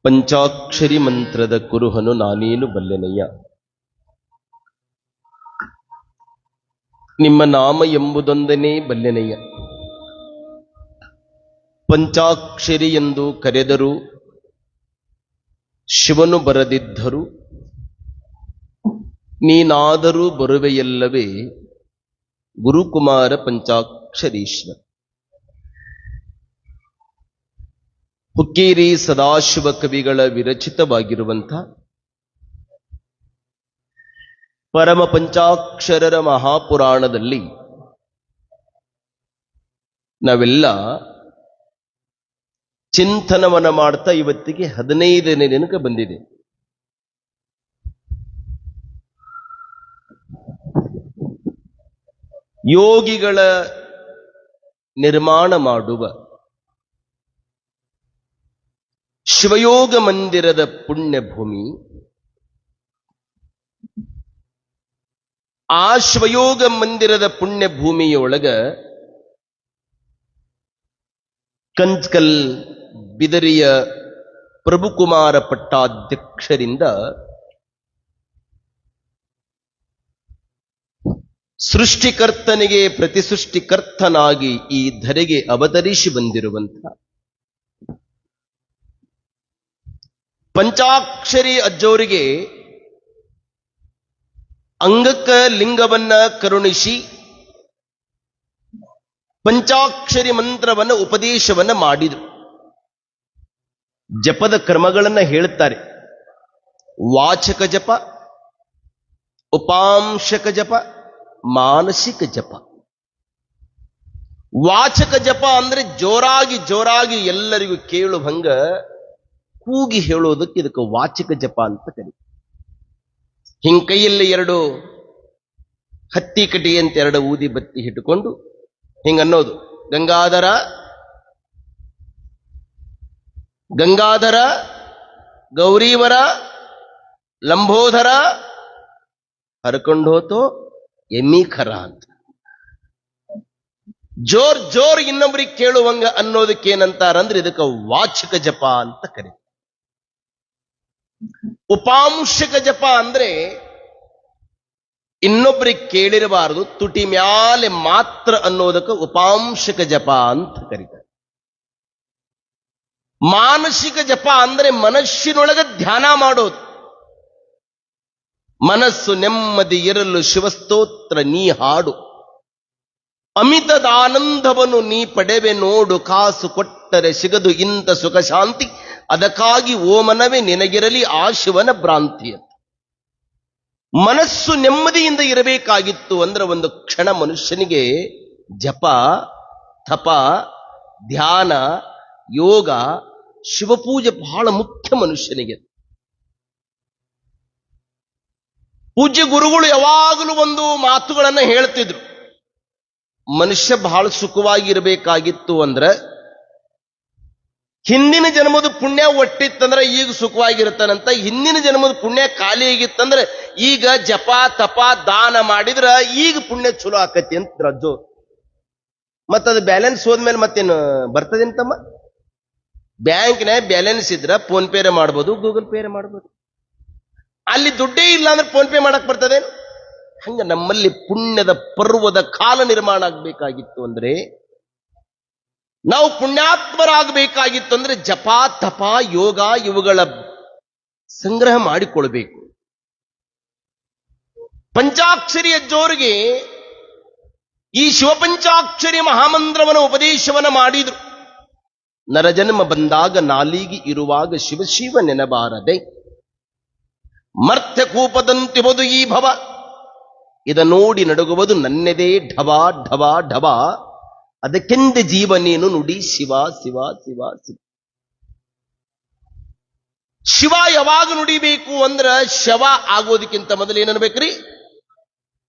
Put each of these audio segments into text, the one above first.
ಪಂಚಾಕ್ಷರಿ ಮಂತ್ರದ ಕುರುಹನು ನಾನೇನು ಬಲ್ಲೆನಯ್ಯ. ನಿಮ್ಮ ನಾಮ ಎಂಬುದೊಂದನೇ ಬಲ್ಲೆನಯ್ಯ. ಪಂಚಾಕ್ಷರಿ ಎಂದು ಕರೆದರು ಶಿವನು ಬರದಿದ್ದರು, ನೀನಾದರೂ ಬರುವೆಯಲ್ಲವೇ ಗುರುಕುಮಾರ ಪಂಚಾಕ್ಷರೀಶ್ವರ. ಹುಕ್ಕೇರಿ ಸದಾಶಿವ ಕವಿಗಳ ವಿರಚಿತವಾಗಿರುವಂಥ ಪರಮ ಪಂಚಾಕ್ಷರರ ಮಹಾಪುರಾಣದಲ್ಲಿ ನಾವೆಲ್ಲ ಚಿಂತನವನ್ನ ಮಾಡ್ತಾ ಇವತ್ತಿಗೆ 15ನೇ ದಿನಕ್ಕೆ ಬಂದಿದೆ. ಯೋಗಿಗಳ ನಿರ್ಮಾಣ ಮಾಡುವ ಶಿವಯೋಗ ಮಂದಿರದ ಪುಣ್ಯಭೂಮಿ, ಆ ಶಿವಯೋಗ ಮಂದಿರದ ಪುಣ್ಯಭೂಮಿಯೊಳಗ ಕಂಚ್ಕಲ್ ಬಿದರಿಯ ಪ್ರಭುಕುಮಾರ ಪಟ್ಟಾಧ್ಯಕ್ಷರಿಂದ ಸೃಷ್ಟಿಕರ್ತನಿಗೆ ಪ್ರತಿಸೃಷ್ಟಿಕರ್ತನಾಗಿ ಈ ಧರೆಗೆ ಅವತರಿಸಿ ಬಂದಿರುವಂಥ ಪಂಚಾಕ್ಷರಿ ಅಜ್ಜೋರಿಗೆ ಅಂಗಕ್ಕ ಲಿಂಗವನ್ನ ಕರುಣಿಸಿ ಪಂಚಾಕ್ಷರಿ ಮಂತ್ರವನ್ನ ಉಪದೇಶವನ್ನ ಮಾಡಿದರು. ಜಪದ ಕ್ರಮಗಳನ್ನ ಹೇಳುತ್ತಾರೆ. ವಾಚಕ ಜಪ, ಉಪಾಂಶಕ ಜಪ, ಮಾನಸಿಕ ಜಪ. ವಾಚಕ ಜಪ ಅಂದ್ರೆ ಜೋರಾಗಿ ಜೋರಾಗಿ ಎಲ್ಲರಿಗೂ ಕೇಳುವಂಗ ಕೂಗಿ ಹೇಳೋದಕ್ಕೆ ಇದಕ್ಕೆ ವಾಚಕ ಜಪ ಅಂತ ಕರೀತಾರೆ. ಹಿಂಗ್ ಕೈಯಲ್ಲಿ 2 ಹತ್ತಿ ಕಟಿ ಅಂತ 2 ಊದಿ ಬತ್ತಿ ಇಟ್ಟುಕೊಂಡು ಹಿಂಗನ್ನೋದು, ಗಂಗಾಧರ ಗಂಗಾಧರ ಗೌರೀವರ ಲಂಬೋಧರ ಹರ್ಕೊಂಡು ಹೋತೋ ಎಮ್ಮಿ ಖರ ಅಂತ ಜೋರ್ ಜೋರ್ ಇನ್ನೊಬ್ರಿಗೆ ಕೇಳುವಂಗ ಅನ್ನೋದಕ್ಕೆ ಏನಂತಾರಂದ್ರೆ ಇದಕ್ಕೆ ವಾಚಕ ಜಪ ಅಂತ ಕರೀತಾರೆ. ಉಪಾಂಶಕ ಜಪ ಅಂದ್ರೆ ಇನ್ನೊಬ್ರಿಗೆ ಕೇಳಿರಬಾರದು, ತುಟಿ ಮ್ಯಾಲೆ ಮಾತ್ರ ಅನ್ನೋದಕ್ಕೆ ಉಪಾಂಶಕ ಜಪ ಅಂತ ಕರೀತಾರೆ. ಮಾನಸಿಕ ಜಪ ಅಂದ್ರೆ ಮನಸ್ಸಿನೊಳಗೆ ಧ್ಯಾನ ಮಾಡೋದು. ಮನಸ್ಸು ನೆಮ್ಮದಿ ಇರಲು ಶಿವಸ್ತೋತ್ರ ನೀ ಹಾಡು, ಅಮಿತದಾನಂದವನ್ನು ನೀ ಪಡೆವೆ ನೋಡು, ಕಾಸು ಕೊಟ್ಟರೆ ಸಿಗದು ಇಂಥ ಸುಖ ಶಾಂತಿ, ಅದಕ್ಕಾಗಿ ಓ ಮನವೇ ನಿನಗಿರಲಿ ಆ ಶಿವನ ಭ್ರಾಂತಿ ಅಂತ. ಮನಸ್ಸು ನೆಮ್ಮದಿಯಿಂದ ಇರಬೇಕಾಗಿತ್ತು ಅಂದ್ರೆ ಒಂದು ಕ್ಷಣ ಮನುಷ್ಯನಿಗೆ ಜಪ, ತಪ, ಧ್ಯಾನ, ಯೋಗ, ಶಿವಪೂಜೆ ಬಹಳ ಮುಖ್ಯ ಮನುಷ್ಯನಿಗೆ. ಪೂಜ್ಯ ಗುರುಗಳು ಯಾವಾಗಲೂ ಒಂದು ಮಾತುಗಳನ್ನ ಹೇಳ್ತಿದ್ರು. ಮನುಷ್ಯ ಬಹಳ ಸುಖವಾಗಿ ಇರಬೇಕಾಗಿತ್ತು ಅಂದ್ರೆ ಹಿಂದಿನ ಜನ್ಮದ ಪುಣ್ಯ ಒಟ್ಟಿತ್ತಂದ್ರೆ ಈಗ ಸುಖವಾಗಿರ್ತಾನಂತ, ಹಿಂದಿನ ಜನ್ಮದ ಪುಣ್ಯ ಖಾಲಿ ಆಗಿತ್ತಂದ್ರೆ ಈಗ ಜಪ ತಪ ದಾನ ಮಾಡಿದ್ರ ಈಗ ಪುಣ್ಯ ಚಲೋ ಆಕತಿ ಅಂತ ರಜ್ಜೋ. ಮತ್ತದು ಬ್ಯಾಲೆನ್ಸ್ ಹೋದ್ಮೇಲೆ ಮತ್ತೇನು ಬರ್ತದೇಂತಮ್ಮ? ಬ್ಯಾಂಕ್ನ ಬ್ಯಾಲೆನ್ಸ್ ಇದ್ರ ಫೋನ್ ಪೇರೆ ಮಾಡ್ಬೋದು, ಗೂಗಲ್ ಪೇರೆ ಮಾಡ್ಬೋದು. ಅಲ್ಲಿ ದುಡ್ಡೇ ಇಲ್ಲ ಅಂದ್ರೆ ಫೋನ್ ಪೇ ಮಾಡಕ್ ಬರ್ತದೇನು? ಹಂಗ ನಮ್ಮಲ್ಲಿ ಪುಣ್ಯದ ಪರ್ವದ ಕಾಲ ನಿರ್ಮಾಣ ಆಗ್ಬೇಕಾಗಿತ್ತು ಅಂದ್ರೆ, ನಾವು ಪುಣ್ಯಾತ್ಮರಾಗಬೇಕಾಗಿತ್ತು ಅಂದ್ರೆ ಜಪ ತಪ ಯೋಗ ಇವುಗಳ ಸಂಗ್ರಹ ಮಾಡಿಕೊಳ್ಬೇಕು. ಪಂಚಾಕ್ಷರಿ ಅಜ್ಜೋರಿಗೆ ಈ ಶಿವಪಂಚಾಕ್ಷರಿ ಮಹಾಮಂತ್ರವನ ಉಪದೇಶವನ್ನ ಮಾಡಿದ್ರು. ನರಜನ್ಮ ಬಂದಾಗ ನಾಲಿಗೆ ಇರುವಾಗ ಶಿವ ಶಿವ ನೆನಬಾರದೆ, ಮರ್ತ್ಯ ಕೂಪದಂತಿಬಹುದು ಈ ಭವ, ಇದ ನೋಡಿ ನಡುಗುವುದು ನನ್ನೆದೇ ಢವಾ ಢವಾ ಢವಾ, ಅದಕ್ಕೆಂದ ಜೀವ ನೀನು ನುಡಿ ಶಿವ ಶಿವ ಶಿವ ಶಿವ. ಶಿವ ಯಾವಾಗ ನುಡಿಬೇಕು ಅಂದ್ರ ಶವ ಆಗೋದಕ್ಕಿಂತ ಮೊದಲು ಏನನ್ಬೇಕ್ರಿ?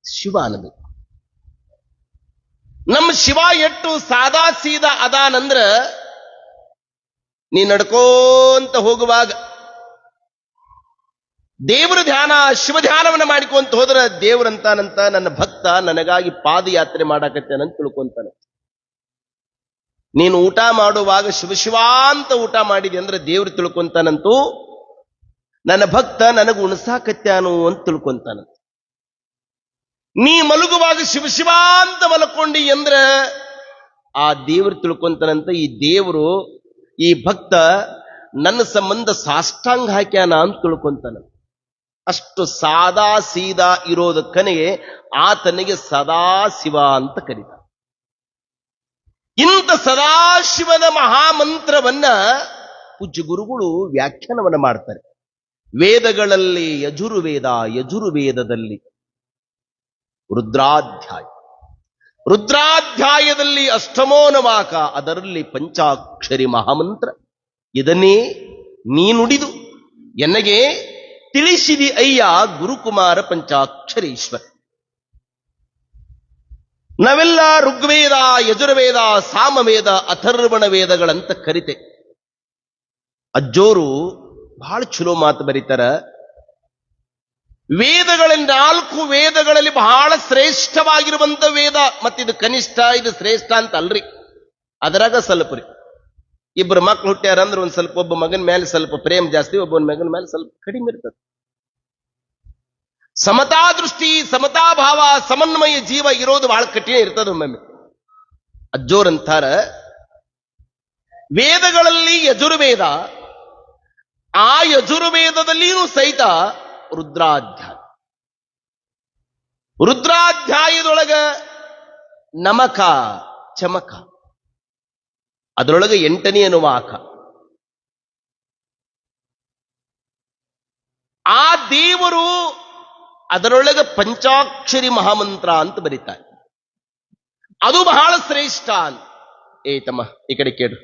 ಶಿವ ಅನ್ನಬೇಕು. ನಮ್ಮ ಶಿವ ಎಷ್ಟು ಸಾದಾ ಸೀದಾ ಅದಾನಂದ್ರ, ನೀ ನಡ್ಕೋಂತ ಹೋಗುವಾಗ ದೇವರ ಧ್ಯಾನ ಶಿವ ಧ್ಯಾನವನ್ನ ಮಾಡಿಕೊಂತ ಹೋದ್ರೆ ದೇವರಂತಾನಂತ ನನ್ನ ಭಕ್ತ ನನಗಾಗಿ ಪಾದಯಾತ್ರೆ ಮಾಡಾಕತ್ತೇನಂತ ತಿಳ್ಕೊಂತಾನೆ. ನೀನು ಊಟ ಮಾಡುವಾಗ ಶಿವ ಶಿವ ಅಂತ ಊಟ ಮಾಡಿದೆ ಅಂದ್ರೆ ದೇವ್ರು ತಿಳ್ಕೊಂತಾನಂತೂ ನನ್ನ ಭಕ್ತ ನನಗೆ ಉಣಸಾಕತ್ಯಾನು ಅಂತ ತಿಳ್ಕೊಂತಾನಂತ. ನೀ ಮಲಗುವಾಗ ಶಿವ ಶಿವ ಅಂತ ಮಲ್ಕೊಂಡಿ ಅಂದ್ರೆ ಆ ದೇವ್ರು ತಿಳ್ಕೊಂತಾನಂತ ಈ ದೇವರು ಈ ಭಕ್ತ ನನ್ನ ಸಂಬಂಧ ಸಾಷ್ಟಾಂಗ ಹಾಕ್ಯಾನ ಅಂತ ತಿಳ್ಕೊಂತಾನ. ಅಷ್ಟು ಸಾದಾ ಸೀದಾ ಇರೋದಕ್ಕನಿಗೆ ಆತನಿಗೆ ಸದಾಶಿವ ಅಂತ ಕರೀತಾರೆ. ಇಂಥ ಸದಾಶಿವನ ಮಹಾಮಂತ್ರವನ್ನ ಪೂಜ್ಯ ಗುರುಗಳು ವ್ಯಾಖ್ಯಾನವನ್ನ ಮಾಡ್ತಾರೆ. ವೇದಗಳಲ್ಲಿ ಯಜುರ್ವೇದದಲ್ಲಿ ರುದ್ರಾಧ್ಯಾಯದಲ್ಲಿ ಅಷ್ಟಮೋನವಾಕ, ಅದರಲ್ಲಿ ಪಂಚಾಕ್ಷರಿ ಮಹಾಮಂತ್ರ. ಇದನ್ನೇ ನೀ ನುಡಿದು ಎನಗೆ ತಿಳಿಸಿದಿ ಅಯ್ಯ ಗುರುಕುಮಾರ ಪಂಚಾಕ್ಷರೀಶ್ವರ. ನಾವೆಲ್ಲ ಋಗ್ವೇದ, ಯಜುರ್ವೇದ, ಸಾಮವೇದ, ಅಥರ್ವಣ ವೇದಗಳಂತ ಕರಿತೆ. ಅಜ್ಜೋರು ಬಹಳ ಚಲೋ ಮಾತು ಬರೀತಾರ. ವೇದಗಳಲ್ಲಿ 4 ವೇದಗಳಲ್ಲಿ ಬಹಳ ಶ್ರೇಷ್ಠವಾಗಿರುವಂತ ವೇದ, ಮತ್ತಿದು ಕನಿಷ್ಠ ಇದು ಶ್ರೇಷ್ಠ ಅಂತ ಅಲ್ರಿ. ಅದರಾಗ ಸ್ವಲ್ಪ ರೀ, ಇಬ್ಬರು ಮಕ್ಳು ಹುಟ್ಟ್ಯಾರ ಅಂದ್ರೆ ಒಂದ್ ಸ್ವಲ್ಪ ಒಬ್ಬ ಮಗನ ಮೇಲೆ ಸ್ವಲ್ಪ ಪ್ರೇಮ ಜಾಸ್ತಿ, ಒಬ್ಬನ ಮಗನ ಮೇಲೆ ಸ್ವಲ್ಪ ಕಡಿಮೆ ಇರ್ತದೆ. ಸಮತಾ ದೃಷ್ಟಿ, ಸಮತಾ ಭಾವ, ಸಮನ್ವಯ ಜೀವ ಇರೋದು ಬಹಳ ಕಠಿಣ ಇರ್ತದೆ ಒಮ್ಮೊಮ್ಮೆ. ಅಜ್ಜೋರಂತಾರ ವೇದಗಳಲ್ಲಿ ಯಜುರ್ವೇದ, ಆ ಯಜುರ್ವೇದದಲ್ಲಿಯೂ ಸಹಿತ ರುದ್ರಾಧ್ಯಾಯದೊಳಗ ನಮಕ ಚಮಕ, ಅದರೊಳಗೆ 8ನೇ ಅನುವಾಕ. ಆ ದೇವರು ಅದರೊಳಗೆ ಪಂಚಾಕ್ಷರಿ ಮಹಾಮಂತ್ರ ಅಂತ ಬರೀತಾರೆ. ಅದು ಬಹಳ ಶ್ರೇಷ್ಠ ಅಂತ. ತಮ್ಮ ಈ ಕಡೆ ಕೇಳು,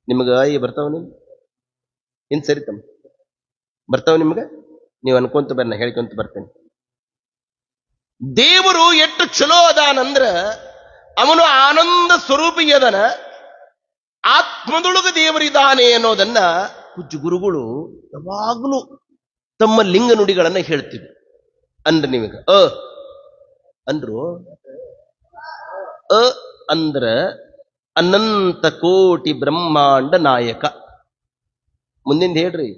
ನಿಮಗ ಬರ್ತಾವ ನಿಮ್ ಇನ್ ಸರಿ ತಮ್ಮ ಬರ್ತಾವ ನಿಮ್ಗೆ, ನೀವು ಅನ್ಕೊಂತ ಬರ್ನ ಹೇಳ್ಕೊಂತ ಬರ್ತೇನೆ. ದೇವರು ಎಷ್ಟು ಚಲೋ ಅದಾನಂದ್ರ ಅವನು ಆನಂದ ಸ್ವರೂಪಿ ಅದನ, ಆತ್ಮದೊಳಗ ದೇವರಿದ್ದಾನೆ ಅನ್ನೋದನ್ನ ಪೂಜ್ಯ ಗುರುಗಳು ಯಾವಾಗಲೂ ತಮ್ಮ ಲಿಂಗ ನುಡಿಗಳನ್ನ ಹೇಳ್ತೀವಿ. ಅಂದ್ರೆ ನಿಮಗೆ ಅಂದ್ರು ಅಂದ್ರ ಅನಂತ ಕೋಟಿ ಬ್ರಹ್ಮಾಂಡ ನಾಯಕ. ಮುಂದಿಂದ ಹೇಳ್ರಿ,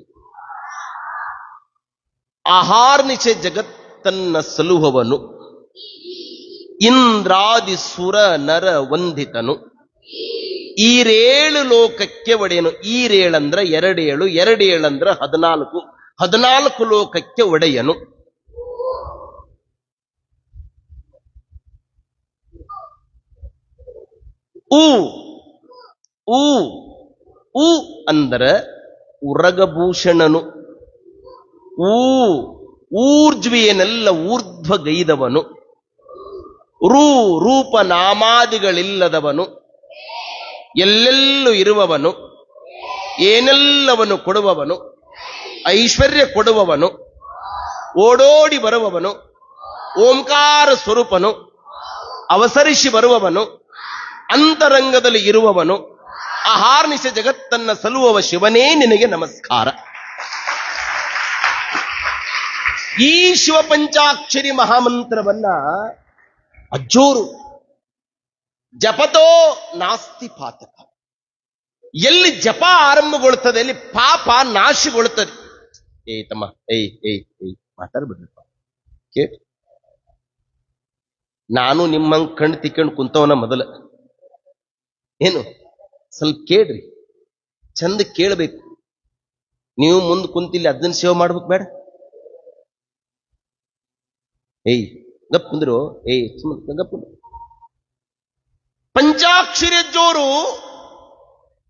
ಆಹಾರ್ನಿಶೆ ಜಗತ್ತನ್ನ ಸಲುಹವನು, ಇಂದ್ರಾದಿ ಸುರ ನರ ವಂದಿತನು, ಈರೇಳು ಲೋಕಕ್ಕೆ ಒಡೆಯನು. ಈರೇಳಂದ್ರ 2 2 ಅಂದ್ರ 14, 14 ಲೋಕಕ್ಕೆ ಒಡೆಯನು. ಊ ಅಂದ್ರ ಉರಗಭೂಷಣನು, ಊರ್ಜ್ವಿಯನೆಲ್ಲ ಊರ್ಧ್ವಗೈದವನು, ರೂಪ ನಾಮಾದಿಗಳಿಲ್ಲದವನು, ಎಲ್ಲೆಲ್ಲೂ ಇರುವವನು, ಏನೆಲ್ಲವನು ಕೊಡುವವನು, ಐಶ್ವರ್ಯ ಕೊಡುವವನು, ಓಡೋಡಿ ಬರುವವನು, ಓಂಕಾರ ಸ್ವರೂಪನು, ಅವಸರಿಸಿ ಬರುವವನು, ಅಂತರಂಗದಲ್ಲಿ ಇರುವವನು, ಆಹಾರ್ನಿಶ ಜಗತ್ತನ್ನ ಸಲುವವ ಶಿವನೇ ನಿನಗೆ ನಮಸ್ಕಾರ. ಈ ಶಿವ ಪಂಚಾಕ್ಷರಿ ಮಹಾಮಂತ್ರವನ್ನ ಅಜ್ಜೋರು ಜಪತೋ ನಾಸ್ತಿ ಪಾತಕ, ಎಲ್ಲಿ ಜಪ ಆರಂಭಗೊಳ್ತದೆ ಅಲ್ಲಿ ಪಾಪ ನಾಶಗೊಳ್ತದೆ. ತಮ್ಮ ಮಾತಾಡ್ಬಿಡ್ರಪ್ಪ, ಕೇಳಿ. ನಾನು ನಿಮ್ಮಂಗ್ ಕಣ್ಣು ತಿಕ್ಕೊಂಡು ಕುಂತವನ ಮೊದಲ, ಏನು ಸ್ವಲ್ಪ ಕೇಳ್ರಿ, ಚಂದ ಕೇಳಬೇಕು. ನೀವು ಮುಂದೆ ಕುಂತಿಲ್ಲಿ ಅದನ್ನ ಸೇವೆ ಮಾಡ್ಬೇಕು ಬೇಡ. ಗಪ್ ಕುಂದ್ರು, ಗಪ್. ಪಂಚಾಕ್ಷರಿ ಜೋರು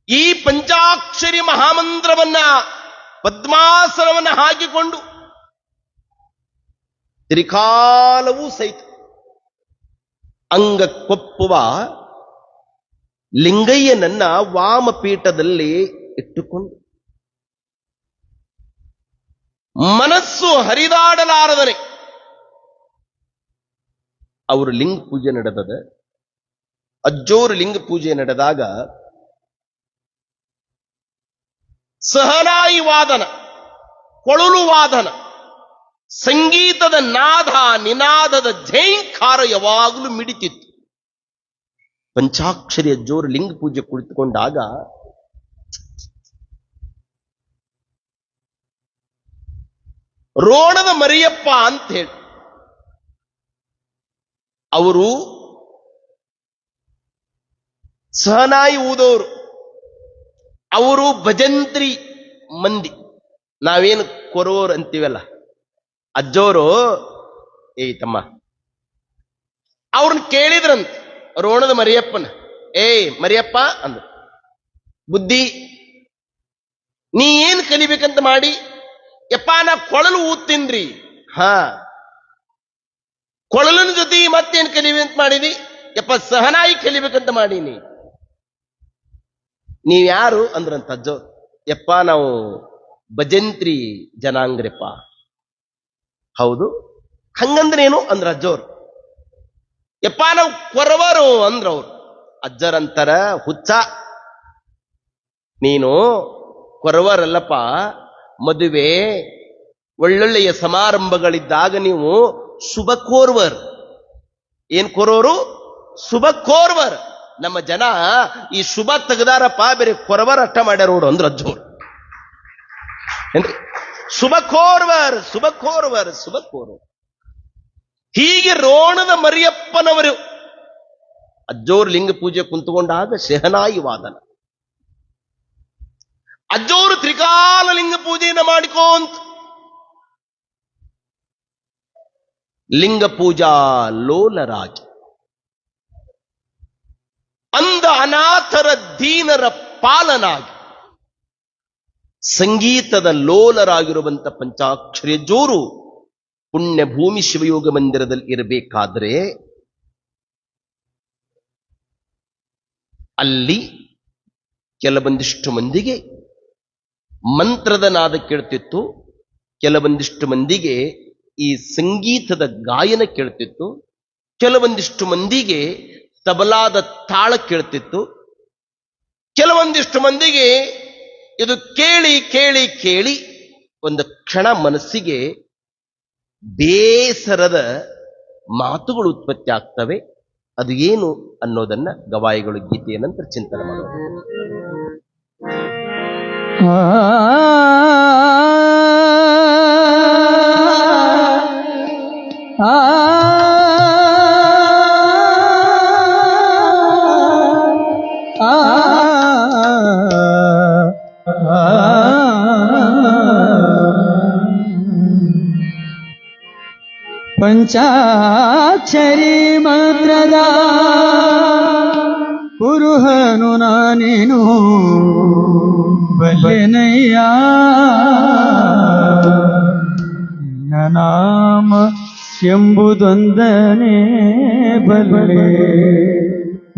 ಈ ಪಂಚಾಕ್ಷರಿ ಮಹಾಮಂತ್ರವನ್ನ ಪದ್ಮಾಸನವನ್ನ ಹಾಕಿಕೊಂಡು ತ್ರಿಕಾಲವೂ ಸಹಿತ ಅಂಗಕ್ಕೊಪ್ಪುವ ಲಿಂಗಯ್ಯನನ್ನ ವಾಮಪೀಠದಲ್ಲಿ ಇಟ್ಟುಕೊಂಡು ಮನಸ್ಸು ಹರಿದಾಡಲಾರದನೆ ಅವರು ಲಿಂಗ ಪೂಜೆ ನಡೆದದ. ಅಜ್ಜೋರು ಲಿಂಗ ಪೂಜೆ ನಡೆದಾಗ ಸಹನಾಯಿ ವಾದನ, ಕೊಳಲು ವಾದನ, ಸಂಗೀತದ ನಾದ ನಿನಾದದ ಝೇಂಕಾರ ಯಾವಾಗಲೂ ಮಿಡಿತಿತ್ತು. ಪಂಚಾಕ್ಷರಿ ಅಜ್ಜೋರು ಲಿಂಗ ಪೂಜೆ ಕುಳಿತುಕೊಂಡಾಗ ರೋಣದ ಮರಿಯಪ್ಪ ಅಂತ ಹೇಳಿ ಅವರು ಸಹನಾಯಿ ಊದೋರು, ಅವರು ಭಜಂತ್ರಿ ಮಂದಿ, ನಾವೇನು ಕೊರೋರು ಅಂತೀವಲ್ಲ, ಅಜ್ಜೋರು ತಮ್ಮ ಅವ್ರನ್ನ ಕೇಳಿದ್ರಂತ ರೋಣದ ಮರಿಯಪ್ಪನ, ಮರಿಯಪ್ಪ ಅಂದ್ರು, ಬುದ್ಧಿ ನೀ ಏನ್ ಕಲಿಬೇಕಂತ ಮಾಡಿ? ಯಪ್ಪ ನಾ ಕೊಳಲು ಊದ್ತೀನ್ರಿ. ಕೊಳಲನ ಜೊತೆ ಮತ್ತೇನ್ ಕಲಿಬೇಕಂತ ಮಾಡಿದಿ? ಯಪ್ಪ ಸಹನಾಯಿ ಕಲಿಬೇಕಂತ ಮಾಡೀನಿ. ನೀವ್ಯಾರು ಅಂದ್ರಂತ ಅಜ್ಜೋ. ಯಪ್ಪ ನಾವು ಭಜಂತ್ರಿ ಜನಾಂಗ್ರಪ್ಪ. ಹೌದು, ಹಂಗಂದ್ರೇನು ಅಂದ್ರ ಅಜ್ಜೋರು. ಯಪ್ಪ ನಾವು ಕೊರವರು ಅಂದ್ರವ್ರು. ಅಜ್ಜರಂತರ ಹುಚ್ಚ, ನೀನು ಕೊರವರಲ್ಲಪ್ಪ, ಮದುವೆ ಒಳ್ಳೊಳ್ಳೆಯ ಸಮಾರಂಭಗಳಿದ್ದಾಗ ನೀವು ಶುಭ ಕೋರ್ವರ್. ಏನ್ ಕೋರೋರು? ಶುಭ ಕೋರ್ವರ್. ನಮ್ಮ ಜನ ಈ ಶುಭ ತೆಗದಾರಪ್ಪ, ಬೇರೆ ಕೊರವರ್ ಅಟ್ಟ ಮಾಡ್ಯಾರೋಡು ಅಂದ್ರ ಅಜ್ಜೋರು. ಏನ್ರಿ? ಶುಭ ಕೋರ್ವರ್, ಶುಭ ಕೋರ್ವರ್, ಶುಭ ಕೋರ್ವರ್. ಹೀಗೆ ರೋಣದ ಮರಿಯಪ್ಪನವರು ಅಜ್ಜೋರು ಲಿಂಗ ಪೂಜೆ ಕುಂತುಕೊಂಡಾಗ ಶಹನಾಯಿ ವಾದನ. ಅಜ್ಜೋರು ತ್ರಿಕಾಲ ಲಿಂಗ ಪೂಜೆಯನ್ನು ಮಾಡಿಕೋಂತ ಲಿಂಗ ಪೂಜಾ ಲೋಲರಾಗಿ ಅಂದ ಅನಾಥರ ದೀನರ ಪಾಲನಾಗಿ ಸಂಗೀತದ ಲೋಲರಾಗಿರುವಂತ ಪಂಚಾಕ್ಷರಿ ಅಜ್ಜೋರು ಪುಣ್ಯ ಭೂಮಿ ಶಿವಯೋಗ ಮಂದಿರದಲ್ಲಿ ಇರಬೇಕಾದ್ರೆ ಅಲ್ಲಿ ಕೆಲವೊಂದಿಷ್ಟು ಮಂದಿಗೆ ಮಂತ್ರದ ನಾದ ಕೇಳ್ತಿತ್ತು, ಕೆಲವೊಂದಿಷ್ಟು ಮಂದಿಗೆ ಈ ಸಂಗೀತದ ಗಾಯನ ಕೇಳ್ತಿತ್ತು, ಕೆಲವೊಂದಿಷ್ಟು ಮಂದಿಗೆ ತಬಲಾದ ತಾಳ ಕೇಳ್ತಿತ್ತು, ಕೆಲವೊಂದಿಷ್ಟು ಮಂದಿಗೆ ಇದು ಕೇಳಿ ಕೇಳಿ ಕೇಳಿ ಒಂದು ಕ್ಷಣ ಮನಸ್ಸಿಗೆ ಬೇಸರದ ಮಾತುಗಳು ಉತ್ಪತ್ತಿ ಆಗ್ತವೆ. ಅದು ಏನು ಅನ್ನೋದನ್ನ ಗವಾಯಿಗಳು ಗೀತೆಯ ನಂತರ ಚಿಂತನೆ ಮಾಡೋದು. ಪಂಚಾಕ್ಷರಿ ಮಂತ್ರದ ಕುರುಹನು ನಾನೇನು ಬಲ್ಲೆನಯ್ಯ, ನಾಮ ಎಂಬುದೊಂದನೇ ಬಲ್ಲೆ,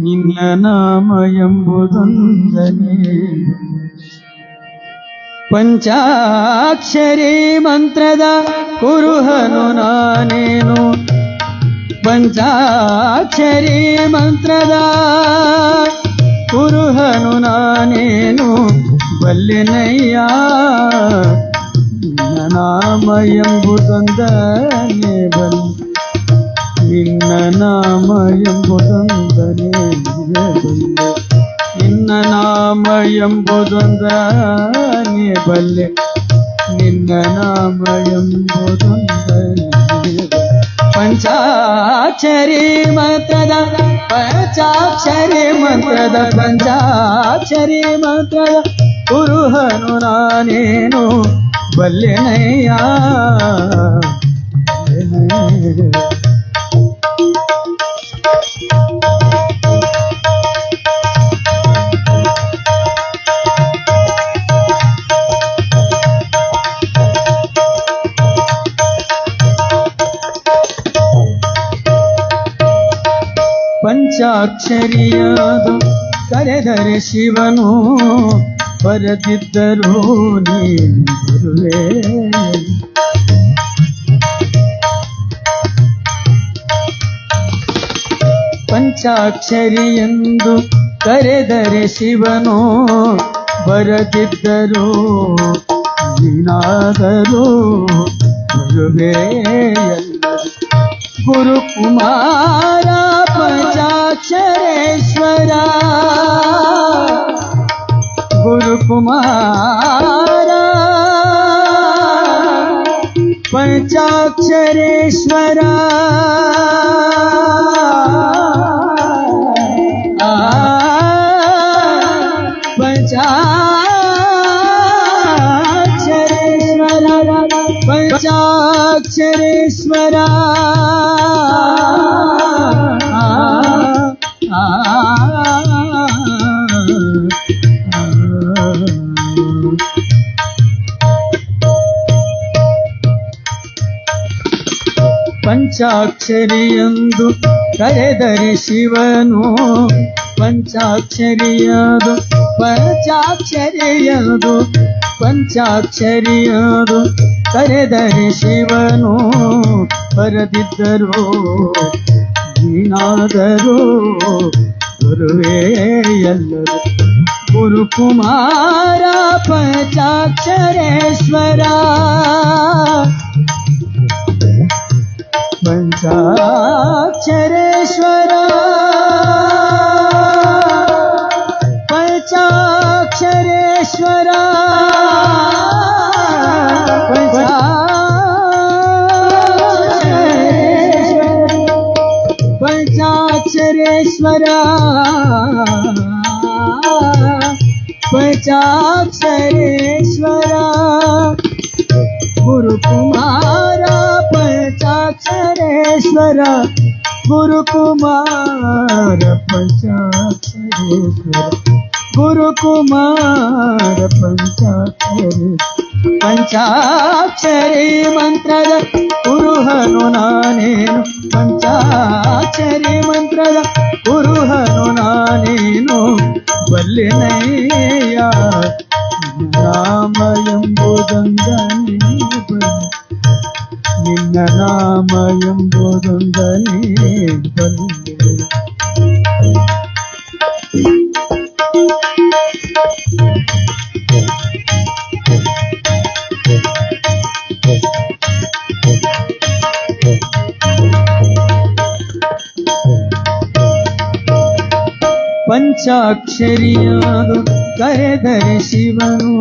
ನಿನ್ನ ನಾಮ ಎಂಬುದೊಂದನೇ. ಪಂಚಾಕ್ಷರಿ ಮಂತ್ರದ ಕುರುಹನು ನಾನೇನು, ಪಂಚಾಕ್ಷರಿ ಮಂತ್ರದ ಕುರುಹನು ನಾನೇನು ಬಲ್ಲೆನಯ್ಯ, ನಿನ್ನ ನಾಮ ಎಂಬುದೊಂದನೇ ಬಲ್ಲೆ, ನಿನ್ನ ನಾಮ ಎಂಬುದೊಂದನೇ ಬಲ್ಲೆ, ನಿನ್ನ ನಾಮ ಎಂಬುದೊಂದನೇ ಬಲ್ಲೆ, ನಿನ್ನ ನಾಮ ಎಂಬುದೊಂದನೇ. ಪಂಚಾಕ್ಷರಿ ಮಂತ್ರದ, ಪಂಚಾಕ್ಷರಿ ಮಂತ್ರದ, ಪಂಚಾಕ್ಷರಿ ಮಂತ್ರದ ಕುರುಹನು ನಾನೇನು ಬಲ್ಲೆನಯ್ಯ. ಪಂಚಾಕ್ಷರಿಯಾದು ಕರೆದರೆ ಶಿವನು ಬರದಿದ್ದರೂ ನೀನು ಬರುವೆ. ಪಂಚಾಕ್ಷರಿ ಎಂದು ಕರೆದರೆ ಶಿವನು ಬರದಿದ್ದರೂ ನೀನಾದರೂ ಬರುವೆ. ಗುರುಕುಮಾರ ಪಂಚಾಕ್ಷರೇಶ್ವರ ಪಂಚಾಕ್ಷರೇಶ್ವರ ಗುರುಕುಮಾರ ಪಂಚಾಕ್ಷರೇಶ್ವರ ಪಂಚಾಕ್ಷರೇಶ್ವರ ಪಂಚಾಕ್ಷರಿಯಂದು ಕರೆದರೆ ಶಿವನು ಪಂಚಾಕ್ಷರಿಯದು ಪಂಚಾಕ್ಷರಿಯದು ಪಂಚಾಕ್ಷರಿಯದು ಕರೆದರೆ ಶಿವನು ಬರದಿದ್ದರೂ ನೀನಾದರೂ ಗುರುವೇ ಎಲ್ಲರೂ ಗುರುಕುಮಾರ ಪಂಚಾಕ್ಷರೇಶ್ವರ ಪಂಚಾಕ್ಷರೇಶ್ವರ ಪಂಚಾಕ್ಷರೇಶ್ವರ ಪಂಚಾಕ್ಷರೇಶ್ವರ ಪಂಚಾಕ್ಷರೇಶ್ವರ ಗುರುಕುಮಾರ ಪಂಚಾಕ್ಷರೇಶ್ವರ ಗುರುಕುಮಾರ ಪಂಚಾಕ್ಷರೇಶ್ವರ ಗುರುಕುಮಾರ ಪಂಚಾಕ್ಷರೇಶ್ವರ ಪಂಚಾಕ್ಷರಿ ಮಂತ್ರದ ಕುರುಹನು ನಾನೇನು ಪಂಚಾಕ್ಷರಿ ಮಂತ್ರದ ಕುರುಹನು ನಾನೇನು ಬಲ್ಲೆನಯ್ಯ ನಾಮ ಎಂಬುದೊಂದನೇ ನಿನ್ನ ನಾಮ ಎಂಬುದೊಂದನೇ ಬಲ್ಲೆ ಪಂಚಾಕ್ಷರಿಯಾದು ಕರೆದರೆ ಶಿವನು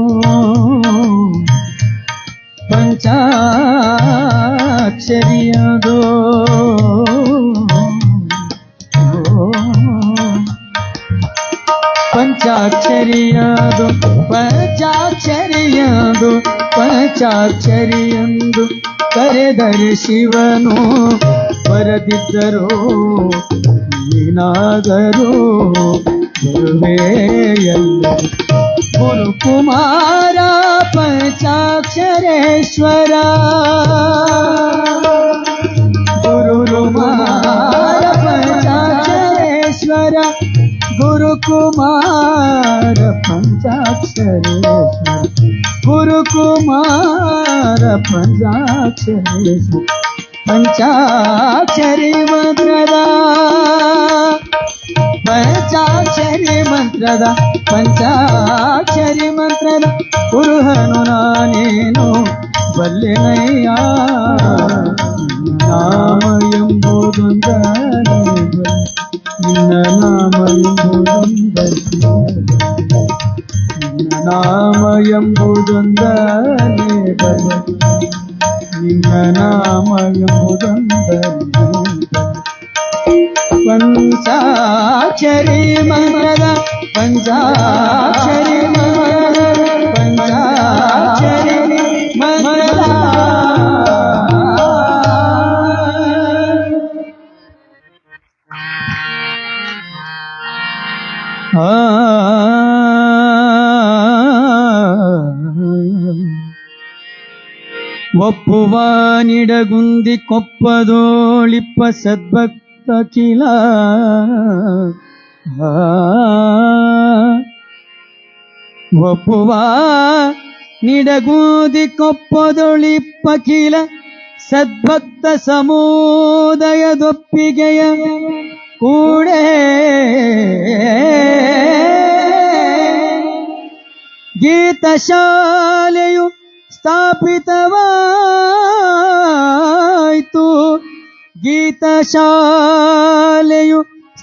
ಪಂಚಾಕ್ಷರಿಯಾದು ಪಂಚಾಕ್ಷರಿಯಾದು ಪಂಚಾಕ್ಷರಿಯಾದು ಪಂಚಾಕ್ಷರಿಯಂದು ಕರೆದರೆ ಶಿವನು ಬರದಿದ್ದರೂ ನೀನಾದರೂ ಗುರುವೇ ಎಲ್ಲರೂ ಗುರುಕುಮಾರ ಪಂಚಾಕ್ಷರೇಶ್ವರ ಗುರುಕುಮಾರ ಪಂಚಾಕ್ಷರೇಶ್ವರ ಗುರುಕುಮಾರ ಪಂಚಾಕ್ಷರೇಶ್ವರ ಗುರುಕುಮಾರ ಪಂಚಾಕ್ಷರೇಶ್ವರ ಪಂಚಾಕ್ಷರಿ ಮಂತ್ರದ ಪಂಚಾಕ್ಷರಿ ಮಂತ್ರದ ಪಂಚಾಕ್ಷರಿ ಮಂತ್ರದ ಕುರುಹನು ನಾನೇನು ಬಲ್ಲೆನಯ್ಯ ನಾಮ ಎಂಬುದೊಂದನೇ ನಿನ್ನ ನಾಮ ಎಂಬುದೊಂದನೇ ನಿನ್ನ ನಾಮ ಎಂಬುದೊಂದನೇ ನಿನ್ನ ನಾಮ ಎಂಬುದೊಂದನೇ ಪಂಚಾಕ್ಷರಿ ಮಂತ್ರದ ಪಂಚಾಕ್ಷರಿ ಪಂಚಾಕ್ಷರಿ ಮಂತ್ರದ ಒಪ್ಪುವ ನಿಡಗುಂದಿ ಕೊಪ್ಪದೋಳಿಪ್ಪ ಸದ್ಭಕ್ತ ಕಿಲ ಒಪ್ಪುವ ನಿಡಗೂದಿ ಕೊಪ್ಪದೊಳಿಪ್ಪ ಕಿಲ ಸದ್ಭಕ್ತ ಸಮುದಾಯದೊಪ್ಪಿಗೆಯ ಕೂಡೇ ಗೀತಶಾಲೆಯು ಸ್ಥಾಪಿತವಾಯಿತು ಗೀತಶಾಲೆಯು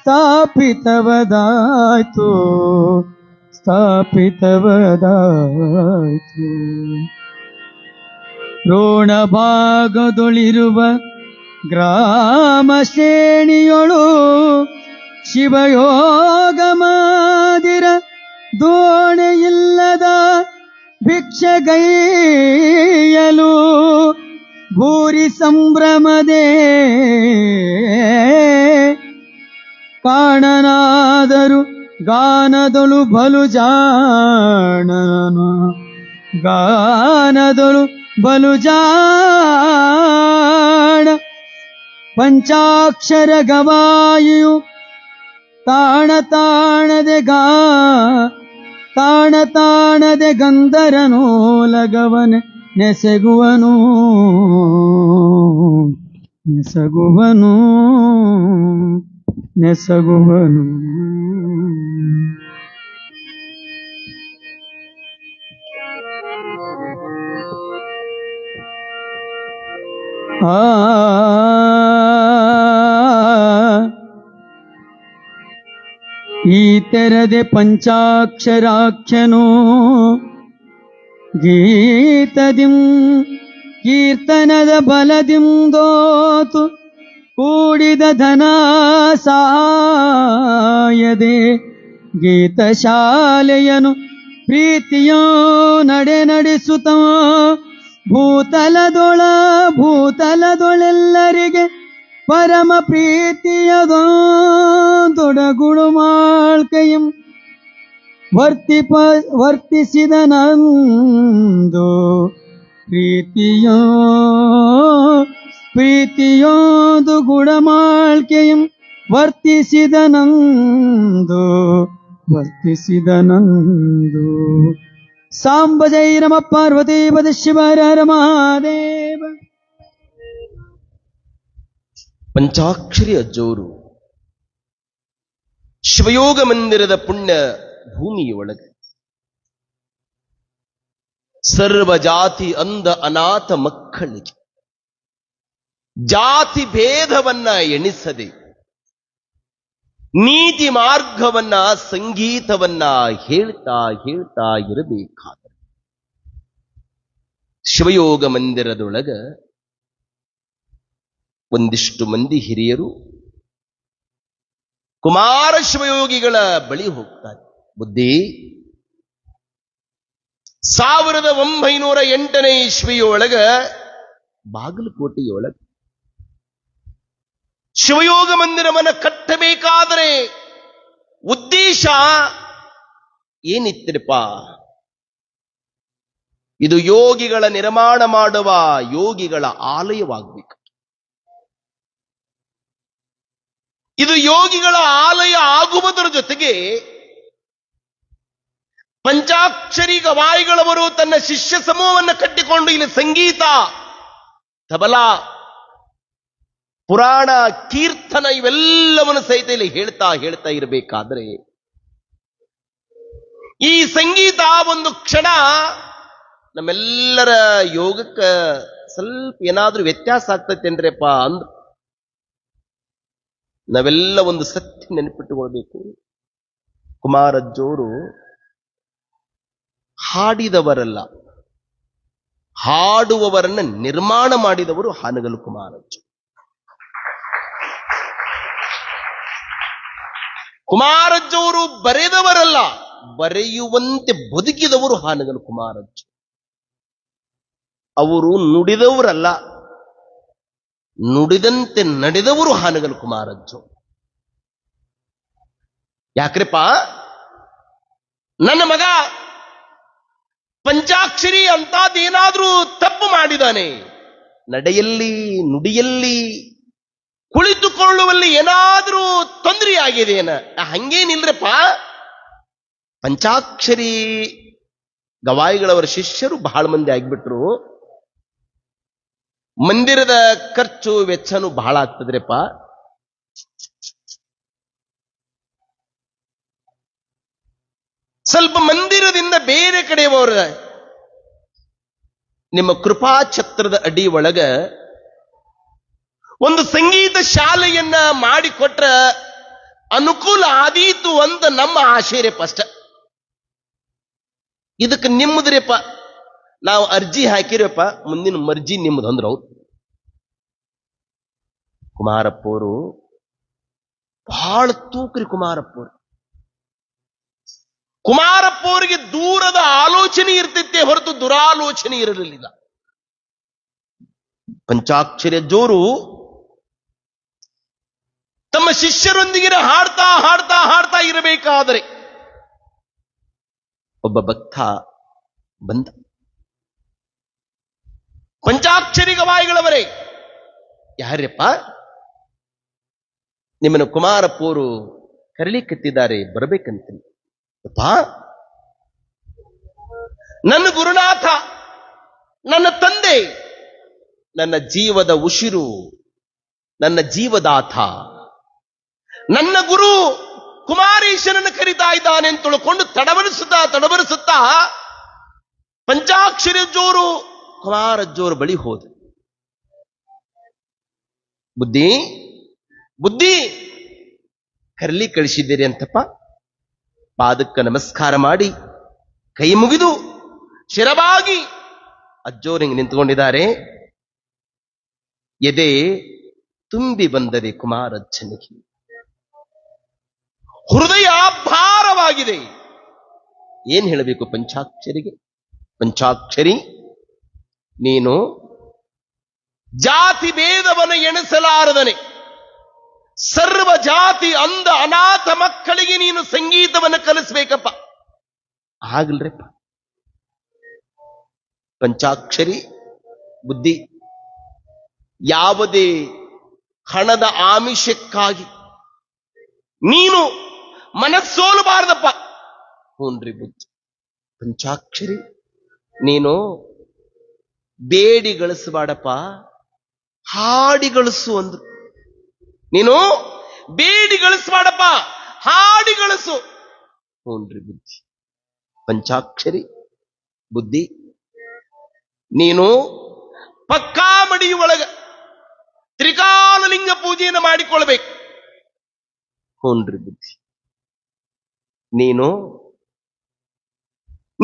ಸ್ಥಾಪಿತವದಾಯ್ತು ಸ್ಥಾಪಿತವದಾಯ್ತು. ರೋಣ ಭಾಗದೊಳಿರುವ ಗ್ರಾಮ ಶ್ರೇಣಿಯೊಳು ಶಿವಯೋಗ ಮಾದಿರ ದೋಣೆಯಿಲ್ಲದ ಭಿಕ್ಷೆಗೈಯಲು ಭೂರಿ ಸಂಭ್ರಮದೇ ಕಾಣನಾದರು ಗಾನದೊಳು ಬಲು ಜಾಣನು ಗಾನದೊಳು ಬಲು ಜಾಣ ಪಂಚಾಕ್ಷರ ಗವಾಯಿಯು ತಾಣ ತಾಣದೆ ಗಂಧರನು ಲಗವನೆ ನೆಸಗುವನು ಈ ತೆರದೆ ಪಂಚಾಕ್ಷರಾಖ್ಯನು ಗೀತದಿಂ ಕೀರ್ತನದ ಬಲದಿಂ ದೋತು ಕೂಡಿದ ಧನ ಸಹಾಯದೆ ಗೀತಶಾಲೆಯನು ಪ್ರೀತಿಯೋ ನಡೆಸುತ್ತ ಭೂತಲದೊಳೆಲ್ಲರಿಗೆ ಪರಮ ಪ್ರೀತಿಯದೊಡಗುಳು ಮಾಳ್ಕೆಯಂ ವರ್ತಿಸಿದನಂದು ಪ್ರೀತಿಯೋದು ಗುಣಮಾಳ್ಕೆಯಂ ವರ್ತಿಸಿದನಂದು ಸಾಂಬ ಜೈ ನಮ ಪಾರ್ವತಿ ಪದ ಶಿವ ಹರ ಹರ ಮಹಾದೇವ. ಪಂಚಾಕ್ಷರಿ ಅಜ್ಜೋರು ಶಿವಯೋಗ ಮಂದಿರದ ಪುಣ್ಯ ಭೂಮಿಯೊಳಗೆ ಸರ್ವ ಜಾತಿ ಅಂಧ ಅನಾಥ ಮಕ್ಕಳಿಗೆ ಜಾತಿ ಭೇದವನ್ನ ಎಣಿಸದೆ ನೀತಿ ಮಾರ್ಗವನ್ನ ಸಂಗೀತವನ್ನ ಹೇಳ್ತಾ ಇರಬೇಕಾದರೆ ಶಿವಯೋಗ ಮಂದಿರದೊಳಗ ಒಂದಿಷ್ಟು ಮಂದಿ ಹಿರಿಯರು ಕುಮಾರ ಶಿವಯೋಗಿಗಳ ಬಳಿ ಹೋಗ್ತಾರೆ. ಬುದ್ಧಿ 1908ನೇ ಇಸ್ವಿಯೊಳಗ ಬಾಗಲಕೋಟೆಯೊಳಗ ಶಿವಯೋಗ ಮಂದಿರವನ್ನ ಕಟ್ಟಬೇಕಾದರೆ ಉದ್ದೇಶ ಏನಿತ್ತರಪ್ಪ? ಇದು ಯೋಗಿಗಳ ನಿರ್ಮಾಣ ಮಾಡುವ ಯೋಗಿಗಳ ಆಲಯವಾಗಬೇಕು. ಇದು ಯೋಗಿಗಳ ಆಲಯ ಆಗುವುದರ ಜೊತೆಗೆ ಪಂಚಾಕ್ಷರಿ ಗವಾಯಿಗಳವರು ತನ್ನ ಶಿಷ್ಯ ಸಮೂಹವನ್ನು ಕಟ್ಟಿಕೊಂಡು ಇಲ್ಲಿ ಸಂಗೀತ, ತಬಲಾ, ಪುರಾಣ, ಕೀರ್ತನ ಇವೆಲ್ಲವನ್ನು ಸಹಿತ ಇಲ್ಲಿ ಹೇಳ್ತಾ ಇರಬೇಕಾದ್ರೆ ಈ ಸಂಗೀತ ಒಂದು ಕ್ಷಣ ನಮ್ಮೆಲ್ಲರ ಯೋಗಕ್ಕೆ ಸ್ವಲ್ಪ ಏನಾದ್ರೂ ವ್ಯತ್ಯಾಸ ಆಗ್ತೈತೇನ್ರಿಪ್ಪ ಅಂದ್ರು ನಾವೆಲ್ಲ ಒಂದು ಸತ್ಯ ನೆನಪಿಟ್ಟುಕೊಳ್ಬೇಕು. ಕುಮಾರಜ್ಜೋರು ಹಾಡಿದವರಲ್ಲ, ಹಾಡುವವರನ್ನ ನಿರ್ಮಾಣ ಮಾಡಿದವರು ಹಾನಗಲ್ ಕುಮಾರಜ್ಜ. ಕುಮಾರಜ್ಜವರು ಬರೆದವರಲ್ಲ, ಬರೆಯುವಂತೆ ಬದುಕಿದವರು ಹಾನಗಲ್ ಕುಮಾರಜ್ಜ. ಅವರು ನುಡಿದವರಲ್ಲ, ನುಡಿದಂತೆ ನಡೆದವರು ಹಾನಗಲ್ ಕುಮಾರಜ್ಜು. ಯಾಕ್ರಿಪ್ಪ, ನನ್ನ ಮಗ ಪಂಚಾಕ್ಷರಿ ಅಂತಾದೇನಾದ್ರೂ ತಪ್ಪು ಮಾಡಿದಾನೆ, ನಡೆಯಲ್ಲಿ, ನುಡಿಯಲ್ಲಿ, ಕುಳಿತುಕೊಳ್ಳುವಲ್ಲಿ ಏನಾದ್ರೂ ತೊಂದರೆಯಾಗಿದೆಯೇನ? ಹಂಗೇನಿಲ್ರಪ್ಪ. ಪಂಚಾಕ್ಷರಿ ಗವಾಯಿಗಳವರ ಶಿಷ್ಯರು ಬಹಳ ಮಂದಿ ಆಗಿಬಿಟ್ರು. ಮಂದಿರದ ಖರ್ಚು ವೆಚ್ಚನೂ ಬಹಳ ಆಗ್ತದ್ರಪ್ಪ. ಸ್ವಲ್ಪ ಮಂದಿರದಿಂದ ಬೇರೆ ಕಡೆ ನಿಮ್ಮ ಕೃಪಾ ಛತ್ರದ ಅಡಿ ಒಳಗ ಒಂದು ಸಂಗೀತ ಶಾಲೆಯನ್ನ ಮಾಡಿಕೊಟ್ರ ಅನುಕೂಲ ಆದೀತು ಅಂತ ನಮ್ಮ ಆಶೆರೇಪ ಅಷ್ಟ. ಇದಕ್ಕೆ ನಿಮ್ಮದ್ರಿಪ್ಪ, ನಾವು ಅರ್ಜಿ ಹಾಕಿರಪ್ಪ, ಮುಂದಿನ ಮರ್ಜಿ ನಿಮ್ಮದು ಅಂದ್ರ ಅವ್ರು. ಕುಮಾರಪ್ಪವರು ಬಹಳ ತೂಕ್ರಿ. ಕುಮಾರಪ್ಪವರಿಗೆ ದೂರದ ಆಲೋಚನೆ ಇರ್ತಿತ್ತೆ ಹೊರತು ದುರಾಲೋಚನೆ ಇರಲಿಲ್ಲ. ಪಂಚಾಕ್ಷರಿ ಅಜ್ಜೋರು ತಮ್ಮ ಶಿಷ್ಯರೊಂದಿಗೆ ಹಾಡ್ತಾ ಹಾಡ್ತಾ ಹಾಡ್ತಾ ಇರಬೇಕಾದರೆ ಒಬ್ಬ ಭಕ್ತ ಬಂದ. ಪಂಚಾಕ್ಷರಿ ಗವಾಯಿಗಳವರೇ, ಯಾರಪ್ಪ? ನಿಮ್ಮನ್ನು ಕುಮಾರಪ್ಪವರು ಕರಲಿಕ್ಕತ್ತಿದ್ದಾರೆ, ಬರಬೇಕಂತ. ನನ್ನ ಗುರುನಾಥ, ನನ್ನ ತಂದೆ, ನನ್ನ ಜೀವದ ಉಸಿರು, ನನ್ನ ಜೀವದಾಥ, ನನ್ನ ಗುರು ಕುಮಾರೇಶನನ್ನು ಕರೀತಾ ಇದ್ದಾನೆ ಅಂತ ತಿಳ್ಕೊಂಡು ತಡಬರಿಸುತ್ತಾ ಪಂಚಾಕ್ಷರಿ ಅಜ್ಜೋರು ಕುಮಾರಜ್ಜೋರು ಬಳಿ ಹೋದ. ಬುದ್ಧಿ ಕರಲಿ ಕಳಿಸಿದ್ದೀರಿ ಅಂತಪ್ಪ. ಪಾದಕ್ಕೆ ನಮಸ್ಕಾರ ಮಾಡಿ ಕೈ ಮುಗಿದು ಶಿರವಾಗಿ ಅಜ್ಜೋರಿಂಗ್ ನಿಂತುಕೊಂಡಿದ್ದಾರೆ. ಎದೆ ತುಂಬಿ ಬಂದರೆ ಕುಮಾರಜ್ಜನಿಗೆ, ಹೃದಯ ಭಾರವಾಗಿದೆ. ಏನ್ ಹೇಳಬೇಕು ಪಂಚಾಕ್ಷರಿಗೆ? ಪಂಚಾಕ್ಷರಿ, ನೀನು ಜಾತಿ ಭೇದವನ್ನು ಎಣಿಸಲಾರದನೆ ಸರ್ವ ಜಾತಿ ಅಂಧ ಅನಾಥ ಮಕ್ಕಳಿಗೆ ನೀನು ಸಂಗೀತವನ್ನು ಕಲಿಸ್ಬೇಕಪ್ಪ. ಆಗಲ್ರಪ್ಪ. ಪಂಚಾಕ್ಷರಿ, ಬುದ್ಧಿ, ಯಾವುದೇ ಹಣದ ಆಮಿಷಕ್ಕಾಗಿ ನೀನು ಮನಸ್ಸೋಲಬಾರದಪ್ಪ. ಹೂನ್ರಿ ಬುದ್ಧಿ. ಪಂಚಾಕ್ಷರಿ, ನೀನು ಬೇಡಿ ಗಳಿಸಬಾಡಪ್ಪ, ಹಾಡಿ ಗಳಿಸು ಅಂದ್ರು. ನೀನು ಬೇಡಿ ಗಳಿಸಬಾಡಪ್ಪ, ಹಾಡಿ ಗಳಿಸು. ಹೂನ್ರಿ ಬುದ್ಧಿ. ಪಂಚಾಕ್ಷರಿ, ಬುದ್ಧಿ, ನೀನು ಪಕ್ಕಾ ಮಡಿಯೊಳಗ ತ್ರಿಕಾಲಲಿಂಗ ಪೂಜೆಯನ್ನು ಮಾಡಿಕೊಳ್ಬೇಕು. ಹೂನ್ರಿ ಬುದ್ಧಿ.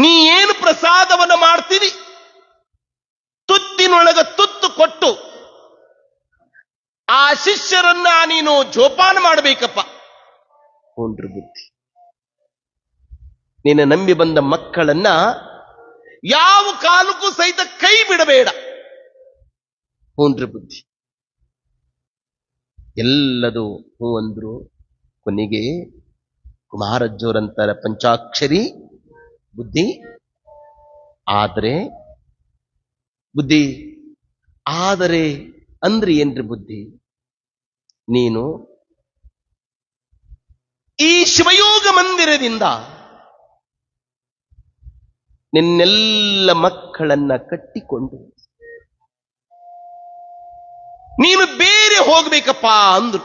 ನೀ ಏನು ಪ್ರಸಾದವನ್ನು ಮಾಡ್ತೀರಿ ತುತ್ತಿನೊಳಗ ತುತ್ತು ಕೊಟ್ಟು ಆ ಶಿಷ್ಯರನ್ನ ನೀನು ಜೋಪಾನ ಮಾಡಬೇಕಪ್ಪ. ಹೂನ್ರಿ ಬುದ್ಧಿ. ನಿನ್ನ ನಂಬಿ ಬಂದ ಮಕ್ಕಳನ್ನ ಯಾವ ಕಾಲಕ್ಕೂ ಸಹಿತ ಕೈ ಬಿಡಬೇಡ. ಹೂನ್ರಿ ಬುದ್ಧಿ. ಎಲ್ಲದು ಹೂ ಅಂದ್ರು. ಕೊನೆಗೆ ಕುಮಾರಜ್ಜೋರಂತರ ಪಂಚಾಕ್ಷರಿ, ಬುದ್ಧಿ, ಆದರೆ ಅಂದ್ರೆ ಏನ್ರಿ ಬುದ್ಧಿ? ನೀನು ಈ ಶಿವಯೋಗ ಮಂದಿರದಿಂದ ನಿನ್ನೆಲ್ಲ ಮಕ್ಕಳನ್ನ ಕಟ್ಟಿಕೊಂಡು ನೀನು ಬೇರೆ ಹೋಗ್ಬೇಕಪ್ಪ ಅಂದ್ರು.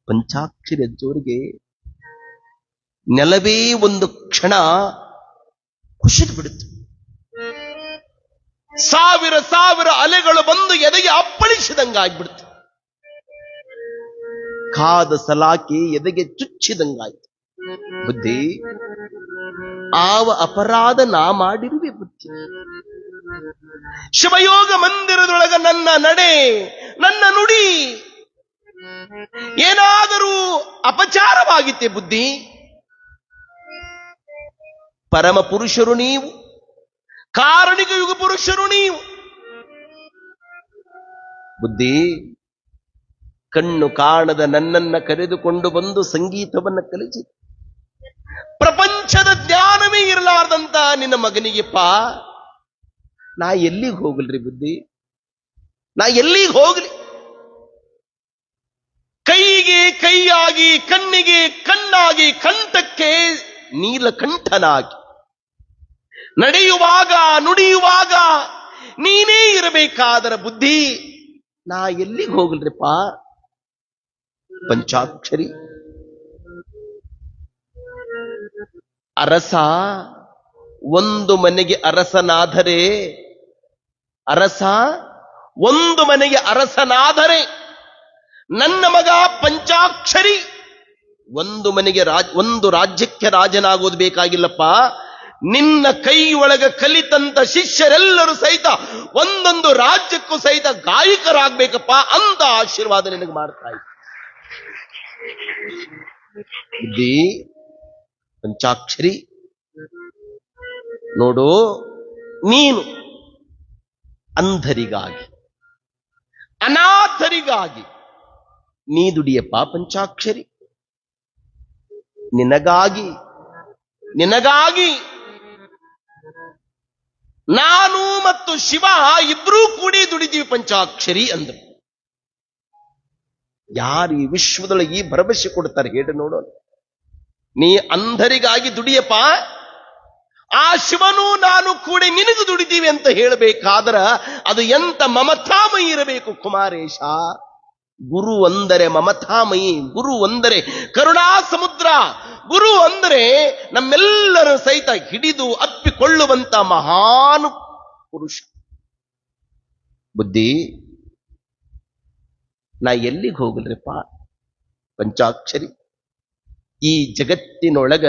ಪಂಚಾಕ್ಷರಿ ಅಜ್ಜೋರಿಗೆ ನೆಲವೇ ಒಂದು ಕ್ಷಣ ಕುಸಿದು ಬಿಡುತ್ತೆ. ಸಾವಿರ ಸಾವಿರ ಅಲೆಗಳು ಬಂದು ಎದೆಗೆ ಅಪ್ಪಳಿಸಿದಂಗಾಗ್ಬಿಡ್ತು. ಕಾದ ಸಲಾಕಿ ಎದೆಗೆ ಚುಚ್ಚಿದಂಗಾಯ್ತು. ಬುದ್ಧಿ, ಆವ ಅಪರಾಧ ನಾ ಮಾಡಿರುವೆ ಬುದ್ಧಿ. ಶಿವಯೋಗ ಮಂದಿರದೊಳಗ ನನ್ನ ನಡೆ, ನನ್ನ ನುಡಿ ಏನಾದರೂ ಅಪಚಾರವಾಗಿತ್ತೆ ಬುದ್ಧಿ. ಪರಮ ಪುರುಷರು ನೀವು, ಕಾರಣಿಕ ಯುಗ ಪುರುಷರು ನೀವು. ಬುದ್ಧಿ, ಕಣ್ಣು ಕಾಣದ ನನ್ನನ್ನ ಕರೆದುಕೊಂಡು ಬಂದು ಸಂಗೀತವನ್ನ ಕಲಿಸಿ ಪ್ರಪಂಚದ ಜ್ಞಾನವೇ ಇರಲಾರ್ದಂತ ನಿನ್ನ ಮಗನಿಗೆಪ್ಪ ನಾ ಎಲ್ಲಿಗೆ ಹೋಗಲ್ರಿ ಬುದ್ಧಿ? ನಾ ಎಲ್ಲಿಗೆ ಹೋಗ್ಲಿ? ಕೈಗೆ ಕೈಯಾಗಿ, ಕಣ್ಣಿಗೆ ಕಣ್ಣಾಗಿ, ಕಂಠಕ್ಕೆ ನೀಲಕಂಠನಾಗಿ ನಡೆಯುವಾಗ ನುಡಿಯುವಾಗ ನೀನೇ ಇರಬೇಕಾದರ ಬುದ್ಧಿ ನಾ ಎಲ್ಲಿಗೆ ಹೋಗಲ್ರಿಪ್ಪ? ಪಂಚಾಕ್ಷರಿ, ಅರಸ ಒಂದು ಮನೆಗೆ ಅರಸನಾದರೆ, ಅರಸ ಒಂದು ಮನೆಗೆ ಅರಸನಾದರೆ ನನ್ನ ಮಗ ಪಂಚಾಕ್ಷರಿ ಒಂದು ಮನೆಗೆ ಒಂದು ರಾಜ್ಯಕ್ಕೆ ರಾಜನಾಗೋದು ಬೇಕಾಗಿಲ್ಲಪ್ಪ, ನಿನ್ನ ಕೈ ಒಳಗ ಕಲಿತಂತ ಶಿಷ್ಯರೆಲ್ಲರೂ ಸಹಿತ ಒಂದೊಂದು ರಾಜ್ಯಕ್ಕೂ ಸಹಿತ ಗಾಯಕರಾಗಬೇಕಪ್ಪ ಅಂತ ಆಶೀರ್ವಾದ ನಿನಗೆ ಮಾಡ್ತಾ ಇದ್ದ. ಬುದ್ಧಿ ಪಂಚಾಕ್ಷರಿ, ನೋಡು, ನೀನು ಅಂಧರಿಗಾಗಿ ಅನಾಥರಿಗಾಗಿ ನೀ ದುಡಿಯಪ್ಪ ಪಂಚಾಕ್ಷರಿ. ನಿನಗಾಗಿ ನಾನು ಮತ್ತು ಶಿವ ಇಬ್ರೂ ಕೂಡಿ ದುಡಿದೀವಿ ಪಂಚಾಕ್ಷರಿ ಅಂದ್ರು. ಯಾರು ಈ ವಿಶ್ವದೊಳಗೆ ಈ ಭರವಸೆ ಕೊಡ್ತಾರೆ ಹೇಳಿ ನೋಡೋಣ. ನೀ ಅಂಧರಿಗಾಗಿ ದುಡಿಯಪ್ಪ, ಆ ಶಿವನು ನಾನು ಕೂಡಿ ನಿನಗೂ ದುಡಿದೀವಿ ಅಂತ ಹೇಳಬೇಕಾದ್ರ ಅದು ಎಂತ ಮಮತಾಮಯಿ ಇರಬೇಕು ಕುಮಾರೇಶ. ಗುರು ಅಂದರೆ ಮಮತಾಮಯಿ, ಗುರು ಅಂದರೆ ಕರುಣಾ ಸಮುದ್ರ, ಗುರು ಅಂದರೆ ನಮ್ಮೆಲ್ಲರೂ ಸಹಿತ ಹಿಡಿದು ಅಪ್ಪಿಕೊಳ್ಳುವಂತ ಮಹಾನ್ ಪುರುಷ. ಬುದ್ಧಿ, ನಾ ಎಲ್ಲಿಗೆ ಹೋಗಲ್ರಿಪ್ಪ ಪಂಚಾಕ್ಷರಿ? ಈ ಜಗತ್ತಿನೊಳಗ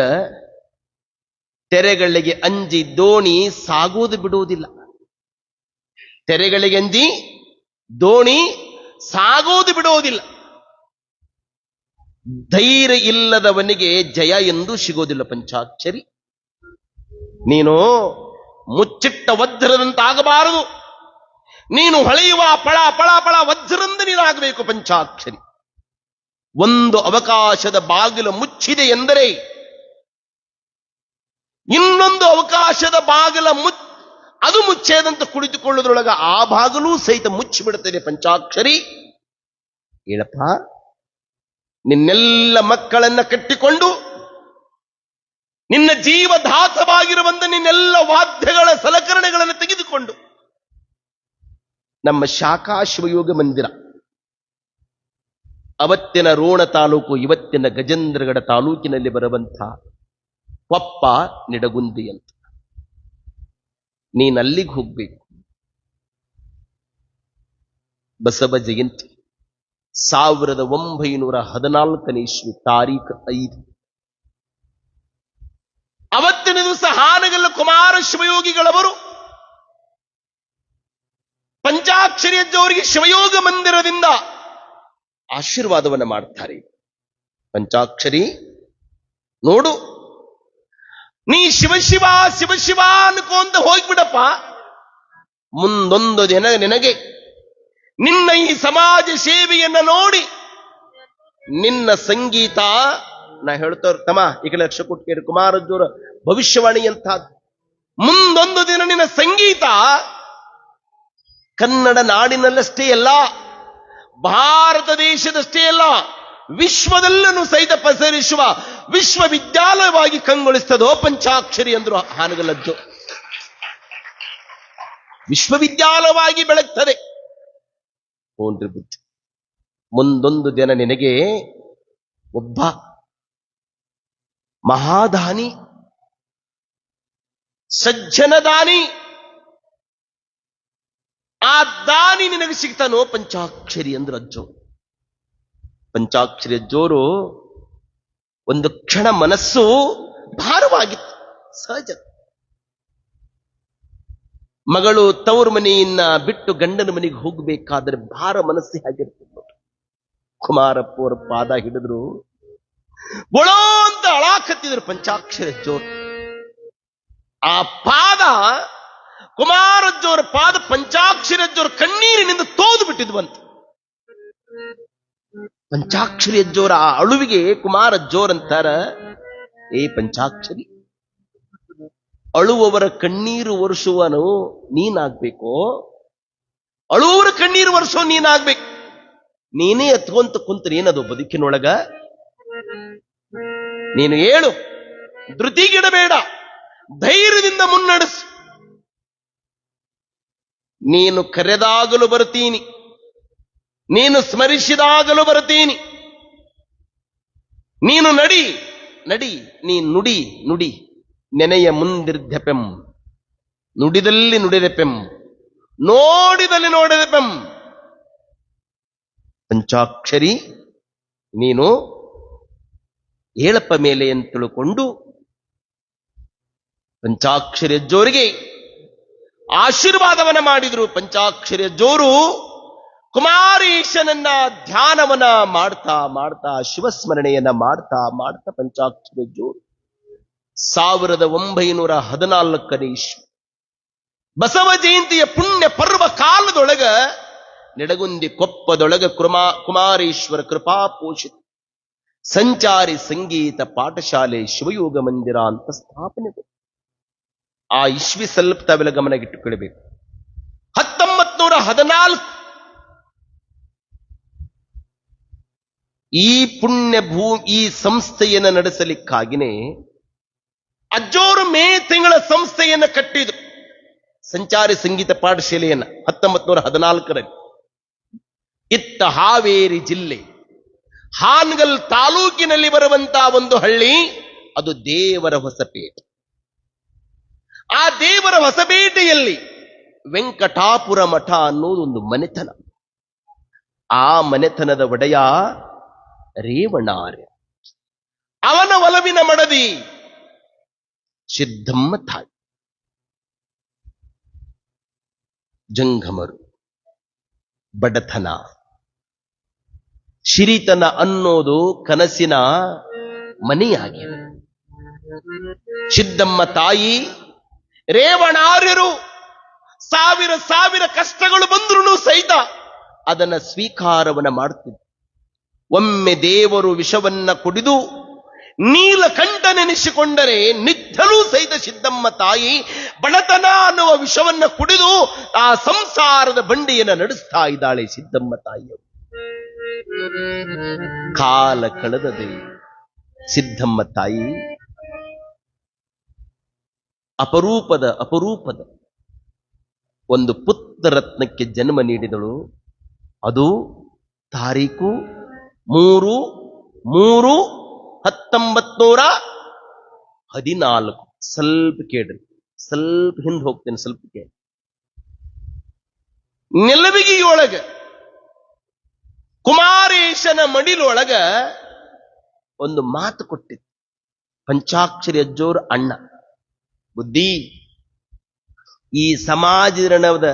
ತೆರೆಗಳಿಗೆ ಅಂಜಿ ದೋಣಿ ಸಾಗೋದು ಬಿಡುವುದಿಲ್ಲ. ತೆರೆಗಳಿಗೆ ಅಂಜಿ ದೋಣಿ ಸಾಗೋದು ಬಿಡುವುದಿಲ್ಲ. ಧೈರ್ಯ ಇಲ್ಲದವನಿಗೆ ಜಯ ಎಂದು ಸಿಗೋದಿಲ್ಲ ಪಂಚಾಕ್ಷರಿ. ನೀನು ಮುಚ್ಚಿಟ್ಟ ವಜ್ರದಂತಾಗಬಾರದು, ನೀನು ಹೊಳೆಯುವ ಪಳ ಪಳ ಪಳ ವಜ್ರಂದ ನೀನಾಗಬೇಕು ಪಂಚಾಕ್ಷರಿ. ಒಂದು ಅವಕಾಶದ ಬಾಗಿಲು ಮುಚ್ಚಿದೆ ಎಂದರೆ ಇನ್ನೊಂದು ಅವಕಾಶದ ಬಾಗಿಲ ಅದು ಮುಚ್ಚೇದಂತ ಕುಳಿತುಕೊಳ್ಳೋದ್ರೊಳಗ ಆ ಬಾಗಿಲೂ ಸಹಿತ ಮುಚ್ಚಿಬಿಡುತ್ತದೆ ಪಂಚಾಕ್ಷರಿ. ಹೇಳಪ್ಪ, ನಿನ್ನೆಲ್ಲ ಮಕ್ಕಳನ್ನ ಕಟ್ಟಿಕೊಂಡು ನಿನ್ನ ಜೀವದಾಸವಾಗಿರುವಂತ ನಿನ್ನೆಲ್ಲ ವಾದ್ಯಗಳ ಸಲಕರಣೆಗಳನ್ನು ತೆಗೆದುಕೊಂಡು ನಮ್ಮ ಶಾಖಾ ಶಿವಯೋಗ ಮಂದಿರ, ಅವತ್ತಿನ ರೋಣ ತಾಲೂಕು, ಇವತ್ತಿನ ಗಜೇಂದ್ರಗಡ ತಾಲೂಕಿನಲ್ಲಿ ಬರುವಂಥ ಕೊಪ್ಪ ನಿಡಗುಂದಿ ಅಂತ, ನೀನಲ್ಲಿಗೆ ಹೋಗ್ಬೇಕು. ಬಸವ ಜಯಂತಿ 1914ನೇ ಇಸ್ವಿ ತಾರೀಖು 5. ಅವತ್ತಿನ ದಿವಸ ಹಾನಗಲ್ಲ ಕುಮಾರ ಶಿವಯೋಗಿಗಳವರು ಪಂಚಾಕ್ಷರಿಯಜ್ಜವರಿಗೆ ಶಿವಯೋಗ ಮಂದಿರದಿಂದ ಆಶೀರ್ವಾದವನ್ನು ಮಾಡ್ತಾರೆ. ಪಂಚಾಕ್ಷರಿ, ನೋಡು, ನೀ ಶಿವಶಿವ ಶಿವಶಿವ ಅನ್ಕೊಂತ ಹೋಗ್ಬಿಡಪ್ಪ. ಮುಂದೊಂದು ದಿನ ನಿನಗೆ ನಿನ್ನ ಈ ಸಮಾಜ ಸೇವೆಯನ್ನ ನೋಡಿ ನಿನ್ನ ಸಂಗೀತ, ನಾ ಹೇಳ್ತವ್ರ ತಮ್ಮ ಈಗ ಲಕ್ಷ ಕೊಟ್ಟಿರು ಕುಮಾರಜ್ಜೋರ ಭವಿಷ್ಯವಾಣಿ ಅಂತ, ಮುಂದೊಂದು ದಿನ ನಿನ್ನ ಸಂಗೀತ ಕನ್ನಡ ನಾಡಿನಲ್ಲಷ್ಟೇ ಅಲ್ಲ, ಭಾರತ ದೇಶದಷ್ಟೇ ಅಲ್ಲ, ವಿಶ್ವದಲ್ಲೂ ಸಹಿತ ಪಸರಿಸುವ ವಿಶ್ವವಿದ್ಯಾಲಯವಾಗಿ ಕಂಗೊಳಿಸ್ತದೋ ಪಂಚಾಕ್ಷರಿ ಅಂದ್ರು ಹಾನಗಲಜ್ಜು. ವಿಶ್ವವಿದ್ಯಾಲಯವಾಗಿ ಬೆಳಗ್ತದೆ. ಓನ್ರಿ ಬುದ್ಧಿ, ಮುಂದೊಂದು ದಿನ ನಿನಗೆ ಒಬ್ಬ ಮಹಾದಾನಿ, ಸಜ್ಜನ ದಾನಿ, ಆ ದಾನಿ ನಿನಗೆ ಸಿಗ್ತಾನೋ ಪಂಚಾಕ್ಷರಿ ಅಂದ್ರು ಅಜ್ಜೋ. ಪಂಚಾಕ್ಷರಿ ಅಜ್ಜೋರು ಒಂದು ಕ್ಷಣ ಮನಸ್ಸು ಭಾರವಾಗಿತ್ತು, ಸಹಜ. ಮಗಳು ತವರು ಮನೆಯನ್ನ ಬಿಟ್ಟು ಗಂಡನ ಮನೆಗೆ ಹೋಗಬೇಕಾದ್ರೆ ಭಾರ ಮನಸ್ಸು ಹೇಗಿರ್ತದೆ ನೋಡಿ. ಕುಮಾರಪ್ಪ ಅವರ ಪಾದ ಹಿಡಿದ್ರು, ಗೊಳೋ ಅಂತ ಅಳಾಕತ್ತಿದ್ರು ಪಂಚಾಕ್ಷರಿ ಅಜ್ಜೋರು. ಆ ಪಾದ, ಕುಮಾರಜ್ಜೋರ ಪಾದ ಪಂಚಾಕ್ಷರಿ ಅಜ್ಜೋರ ಕಣ್ಣೀರಿನಿಂದ ತೋದು ಬಿಟ್ಟಿದ್ವಂತ. ಪಂಚಾಕ್ಷರಿ ಅಜ್ಜೋರ ಆ ಅಳುವಿಗೆ ಕುಮಾರಜ್ಜೋರಂತಾರ, ಏ ಪಂಚಾಕ್ಷರಿ, ಅಳುವವರ ಕಣ್ಣೀರು ಒರೆಸುವನು ನೀನಾಗ್ಬೇಕು, ಅಳುವವರ ಕಣ್ಣೀರು ಒರೆಸೋ ನೀನಾಗ್ಬೇಕು. ನೀನೇ ಎತ್ಕೊಂತ ಕುಂತ್ರೆ ಏನದು ಬದುಕಿನೊಳಗ? ನೀನು ಹೇಳು, ಧೃತಿಗಿಡಬೇಡ, ಧೈರ್ಯದಿಂದ ಮುನ್ನಡೆಸು. ನೀನು ಕರೆದಾಗಲು ಬರ್ತೀನಿ, ನೀನು ಸ್ಮರಿಸಿದಾಗಲೂ ಬರ್ತೀನಿ. ನೀನು ನಡಿ ನಡಿ, ನೀ ನುಡಿ ನುಡಿ, ನೆನೆಯ ಮುಂದಿರ್ಧಪೆಂ, ನುಡಿದಲ್ಲಿ ನುಡಿದೆಪೆಂ, ನೋಡಿದಲ್ಲಿ ನೋಡಿದೆಪೆಂ. ಪಂಚಾಕ್ಷರಿ ನೀನು ಏಳಪ್ಪ ಮೇಲೆ ಅಂತ ತಿಳ್ಕೊಂಡು ಪಂಚಾಕ್ಷರಿ ಅಜ್ಜೋರಿಗೆ ಆಶೀರ್ವಾದವನ್ನ ಮಾಡಿದ್ರು. ಪಂಚಾಕ್ಷರಿ ಅಜ್ಜೋರು ಕುಮಾರೀಶನನ್ನ ಧ್ಯಾನವನ್ನ ಮಾಡ್ತಾ ಮಾಡ್ತಾ ಶಿವಸ್ಮರಣೆಯನ್ನ ಮಾಡ್ತಾ ಮಾಡ್ತಾ ಪಂಚಾಕ್ಷರಿ ಅಜ್ಜೋರು 1914 ಇಸ್ವಿ ಬಸವ ಜಯಂತಿಯ ಪುಣ್ಯ ಪರ್ವ ಕಾಲದೊಳಗ ನಿಡಗುಂದಿ ಕೊಪ್ಪದೊಳಗ ಕುಮಾರೇಶ್ವರ ಕೃಪಾಪೋಷಿತ ಸಂಚಾರಿ ಸಂಗೀತ ಪಾಠಶಾಲೆ ಶಿವಯೋಗ ಮಂದಿರ ಅಂತ ಸ್ಥಾಪನೆ. ಆ ಇಸ್ವಿ ಸ್ವಲ್ಪ ತಾವೆಲ್ಲ ಗಮನಗಿಟ್ಟುಕೊಳ್ಳಬೇಕು. 1914 ಈ ಪುಣ್ಯ ಈ ಸಂಸ್ಥೆಯನ್ನು ನಡೆಸಲಿಕ್ಕಾಗಿನೇ ಅಜ್ಜೋರು ಮೇ ತಿಂಗಳ ಸಂಸ್ಥೆಯನ್ನು ಕಟ್ಟಿದ್ರು. ಸಂಚಾರಿ ಸಂಗೀತ ಪಾಠಶಾಲೆಯನ್ನ 1914ರಲ್ಲಿ. ಇತ್ತ ಹಾವೇರಿ ಜಿಲ್ಲೆ ಹಾನಗಲ್ ತಾಲೂಕಿನಲ್ಲಿ ಬರುವಂತಹ ಒಂದು ಹಳ್ಳಿ, ಅದು ದೇವರ ಹೊಸಪೇಟೆ. ಆ ದೇವರ ಹೊಸಪೇಟೆಯಲ್ಲಿ ವೆಂಕಟಾಪುರ ಮಠ ಅನ್ನೋದು ಒಂದು ಮನೆತನ. ಆ ಮನೆತನದ ಒಡೆಯ ರೇವಣಾರ್ಯ, ಅವನ ಒಲವಿನ ಮಡದಿ ಸಿದ್ದಮ್ಮ ತಾಯಿ. ಜಂಗಮರು, ಬಡತನ, ಶಿರಿತನ ಅನ್ನೋದು ಕನಸಿನ ಮನೆಯಾಗಿದೆ. ಸಿದ್ದಮ್ಮ ತಾಯಿ ರೇವಣಾರ್ಯರು ಸಾವಿರ ಸಾವಿರ ಕಷ್ಟಗಳು ಬಂದ್ರೂ ಸಹಿತ ಅದನ್ನ ಸ್ವೀಕಾರವನ್ನ ಮಾಡುತ್ತಿದ್ದರು. ಒಮ್ಮೆ ದೇವರು ವಿಷವನ್ನ ಕುಡಿದು ನೀಲಕಂಠನೆನಿಸಿಕೊಂಡರೆ ನಿತ್ಯಲೂ ಸಹಿತ ಸಿದ್ದಮ್ಮ ತಾಯಿ ಬಡತನ ಅನ್ನುವ ವಿಷವನ್ನ ಕುಡಿದು ಆ ಸಂಸಾರದ ಬಂಡಿಯನ್ನು ನಡೆಸ್ತಾ ಇದ್ದಾಳೆ ಸಿದ್ದಮ್ಮ ತಾಯಿಯವರು. ಕಾಲ ಕಳೆದದೆ ಸಿದ್ದಮ್ಮ ತಾಯಿ ಅಪರೂಪದ ಒಂದು ಪುತ್ರರತ್ನಕ್ಕೆ ಜನ್ಮ ನೀಡಿದಳು. ಅದು ತಾರೀಕು 3/3/1914. ಸ್ವಲ್ಪ ಕೇಳ್ರಿ, ಸ್ವಲ್ಪ ಹಿಂದೆ ಹೋಗ್ತೇನೆ, ಸ್ವಲ್ಪ ಕೇಳಿ. ನೆಲವಿಗಿಯೊಳಗ ಕುಮಾರೇಶನ ಮಡಿಲೊಳಗ ಒಂದು ಮಾತು ಕೊಟ್ಟಿತ್ತು ಪಂಚಾಕ್ಷರಿ ಅಜ್ಜೋರ್ ಅಣ್ಣ. ಬುದ್ಧಿ, ಈ ಸಮಾಜ ಋಣದ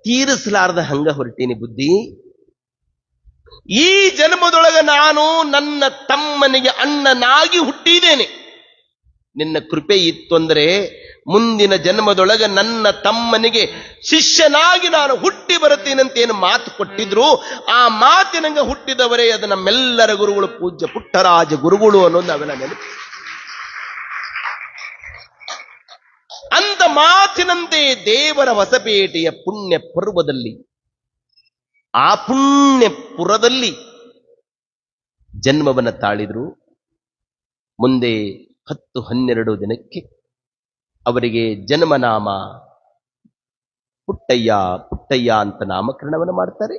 ತೀರಿಸಲಾರ್ದ ಹಂಗ ಹೊರಟೀನಿ ಬುದ್ಧಿ. ಈ ಜನ್ಮದೊಳಗ ನಾನು ನನ್ನ ತಮ್ಮನಿಗೆ ಅಣ್ಣನಾಗಿ ಹುಟ್ಟಿದ್ದೇನೆ. ನಿನ್ನ ಕೃಪೆ ಇತ್ತು ಅಂದ್ರೆ ಮುಂದಿನ ಜನ್ಮದೊಳಗ ನನ್ನ ತಮ್ಮನಿಗೆ ಶಿಷ್ಯನಾಗಿ ನಾನು ಹುಟ್ಟಿ ಬರುತ್ತೇನಂತೇನು ಮಾತು ಕೊಟ್ಟಿದ್ರು. ಆ ಮಾತಿನಂಗ ಹುಟ್ಟಿದವರೇ ಅದು ನಮ್ಮೆಲ್ಲರ ಗುರುಗಳು, ಪೂಜ್ಯ ಪುಟ್ಟರಾಜ ಗುರುಗಳು ಅನ್ನೋದು ನಾವೆಲ್ಲ ನೆನಪು. ಅಂತ ಮಾತಿನಂತೆ ದೇವರ ಹೊಸಪೇಟೆಯ ಪುಣ್ಯ ಪರ್ವದಲ್ಲಿ, ಆ ಪುಣ್ಯಪುರದಲ್ಲಿ ಜನ್ಮವನ್ನು ತಾಳಿದ್ರು. ಮುಂದೆ 10-12 ದಿನಕ್ಕೆ ಅವರಿಗೆ ಜನ್ಮನಾಮ ಪುಟ್ಟಯ್ಯ ಅಂತ ನಾಮಕರಣವನ್ನು ಮಾಡ್ತಾರೆ.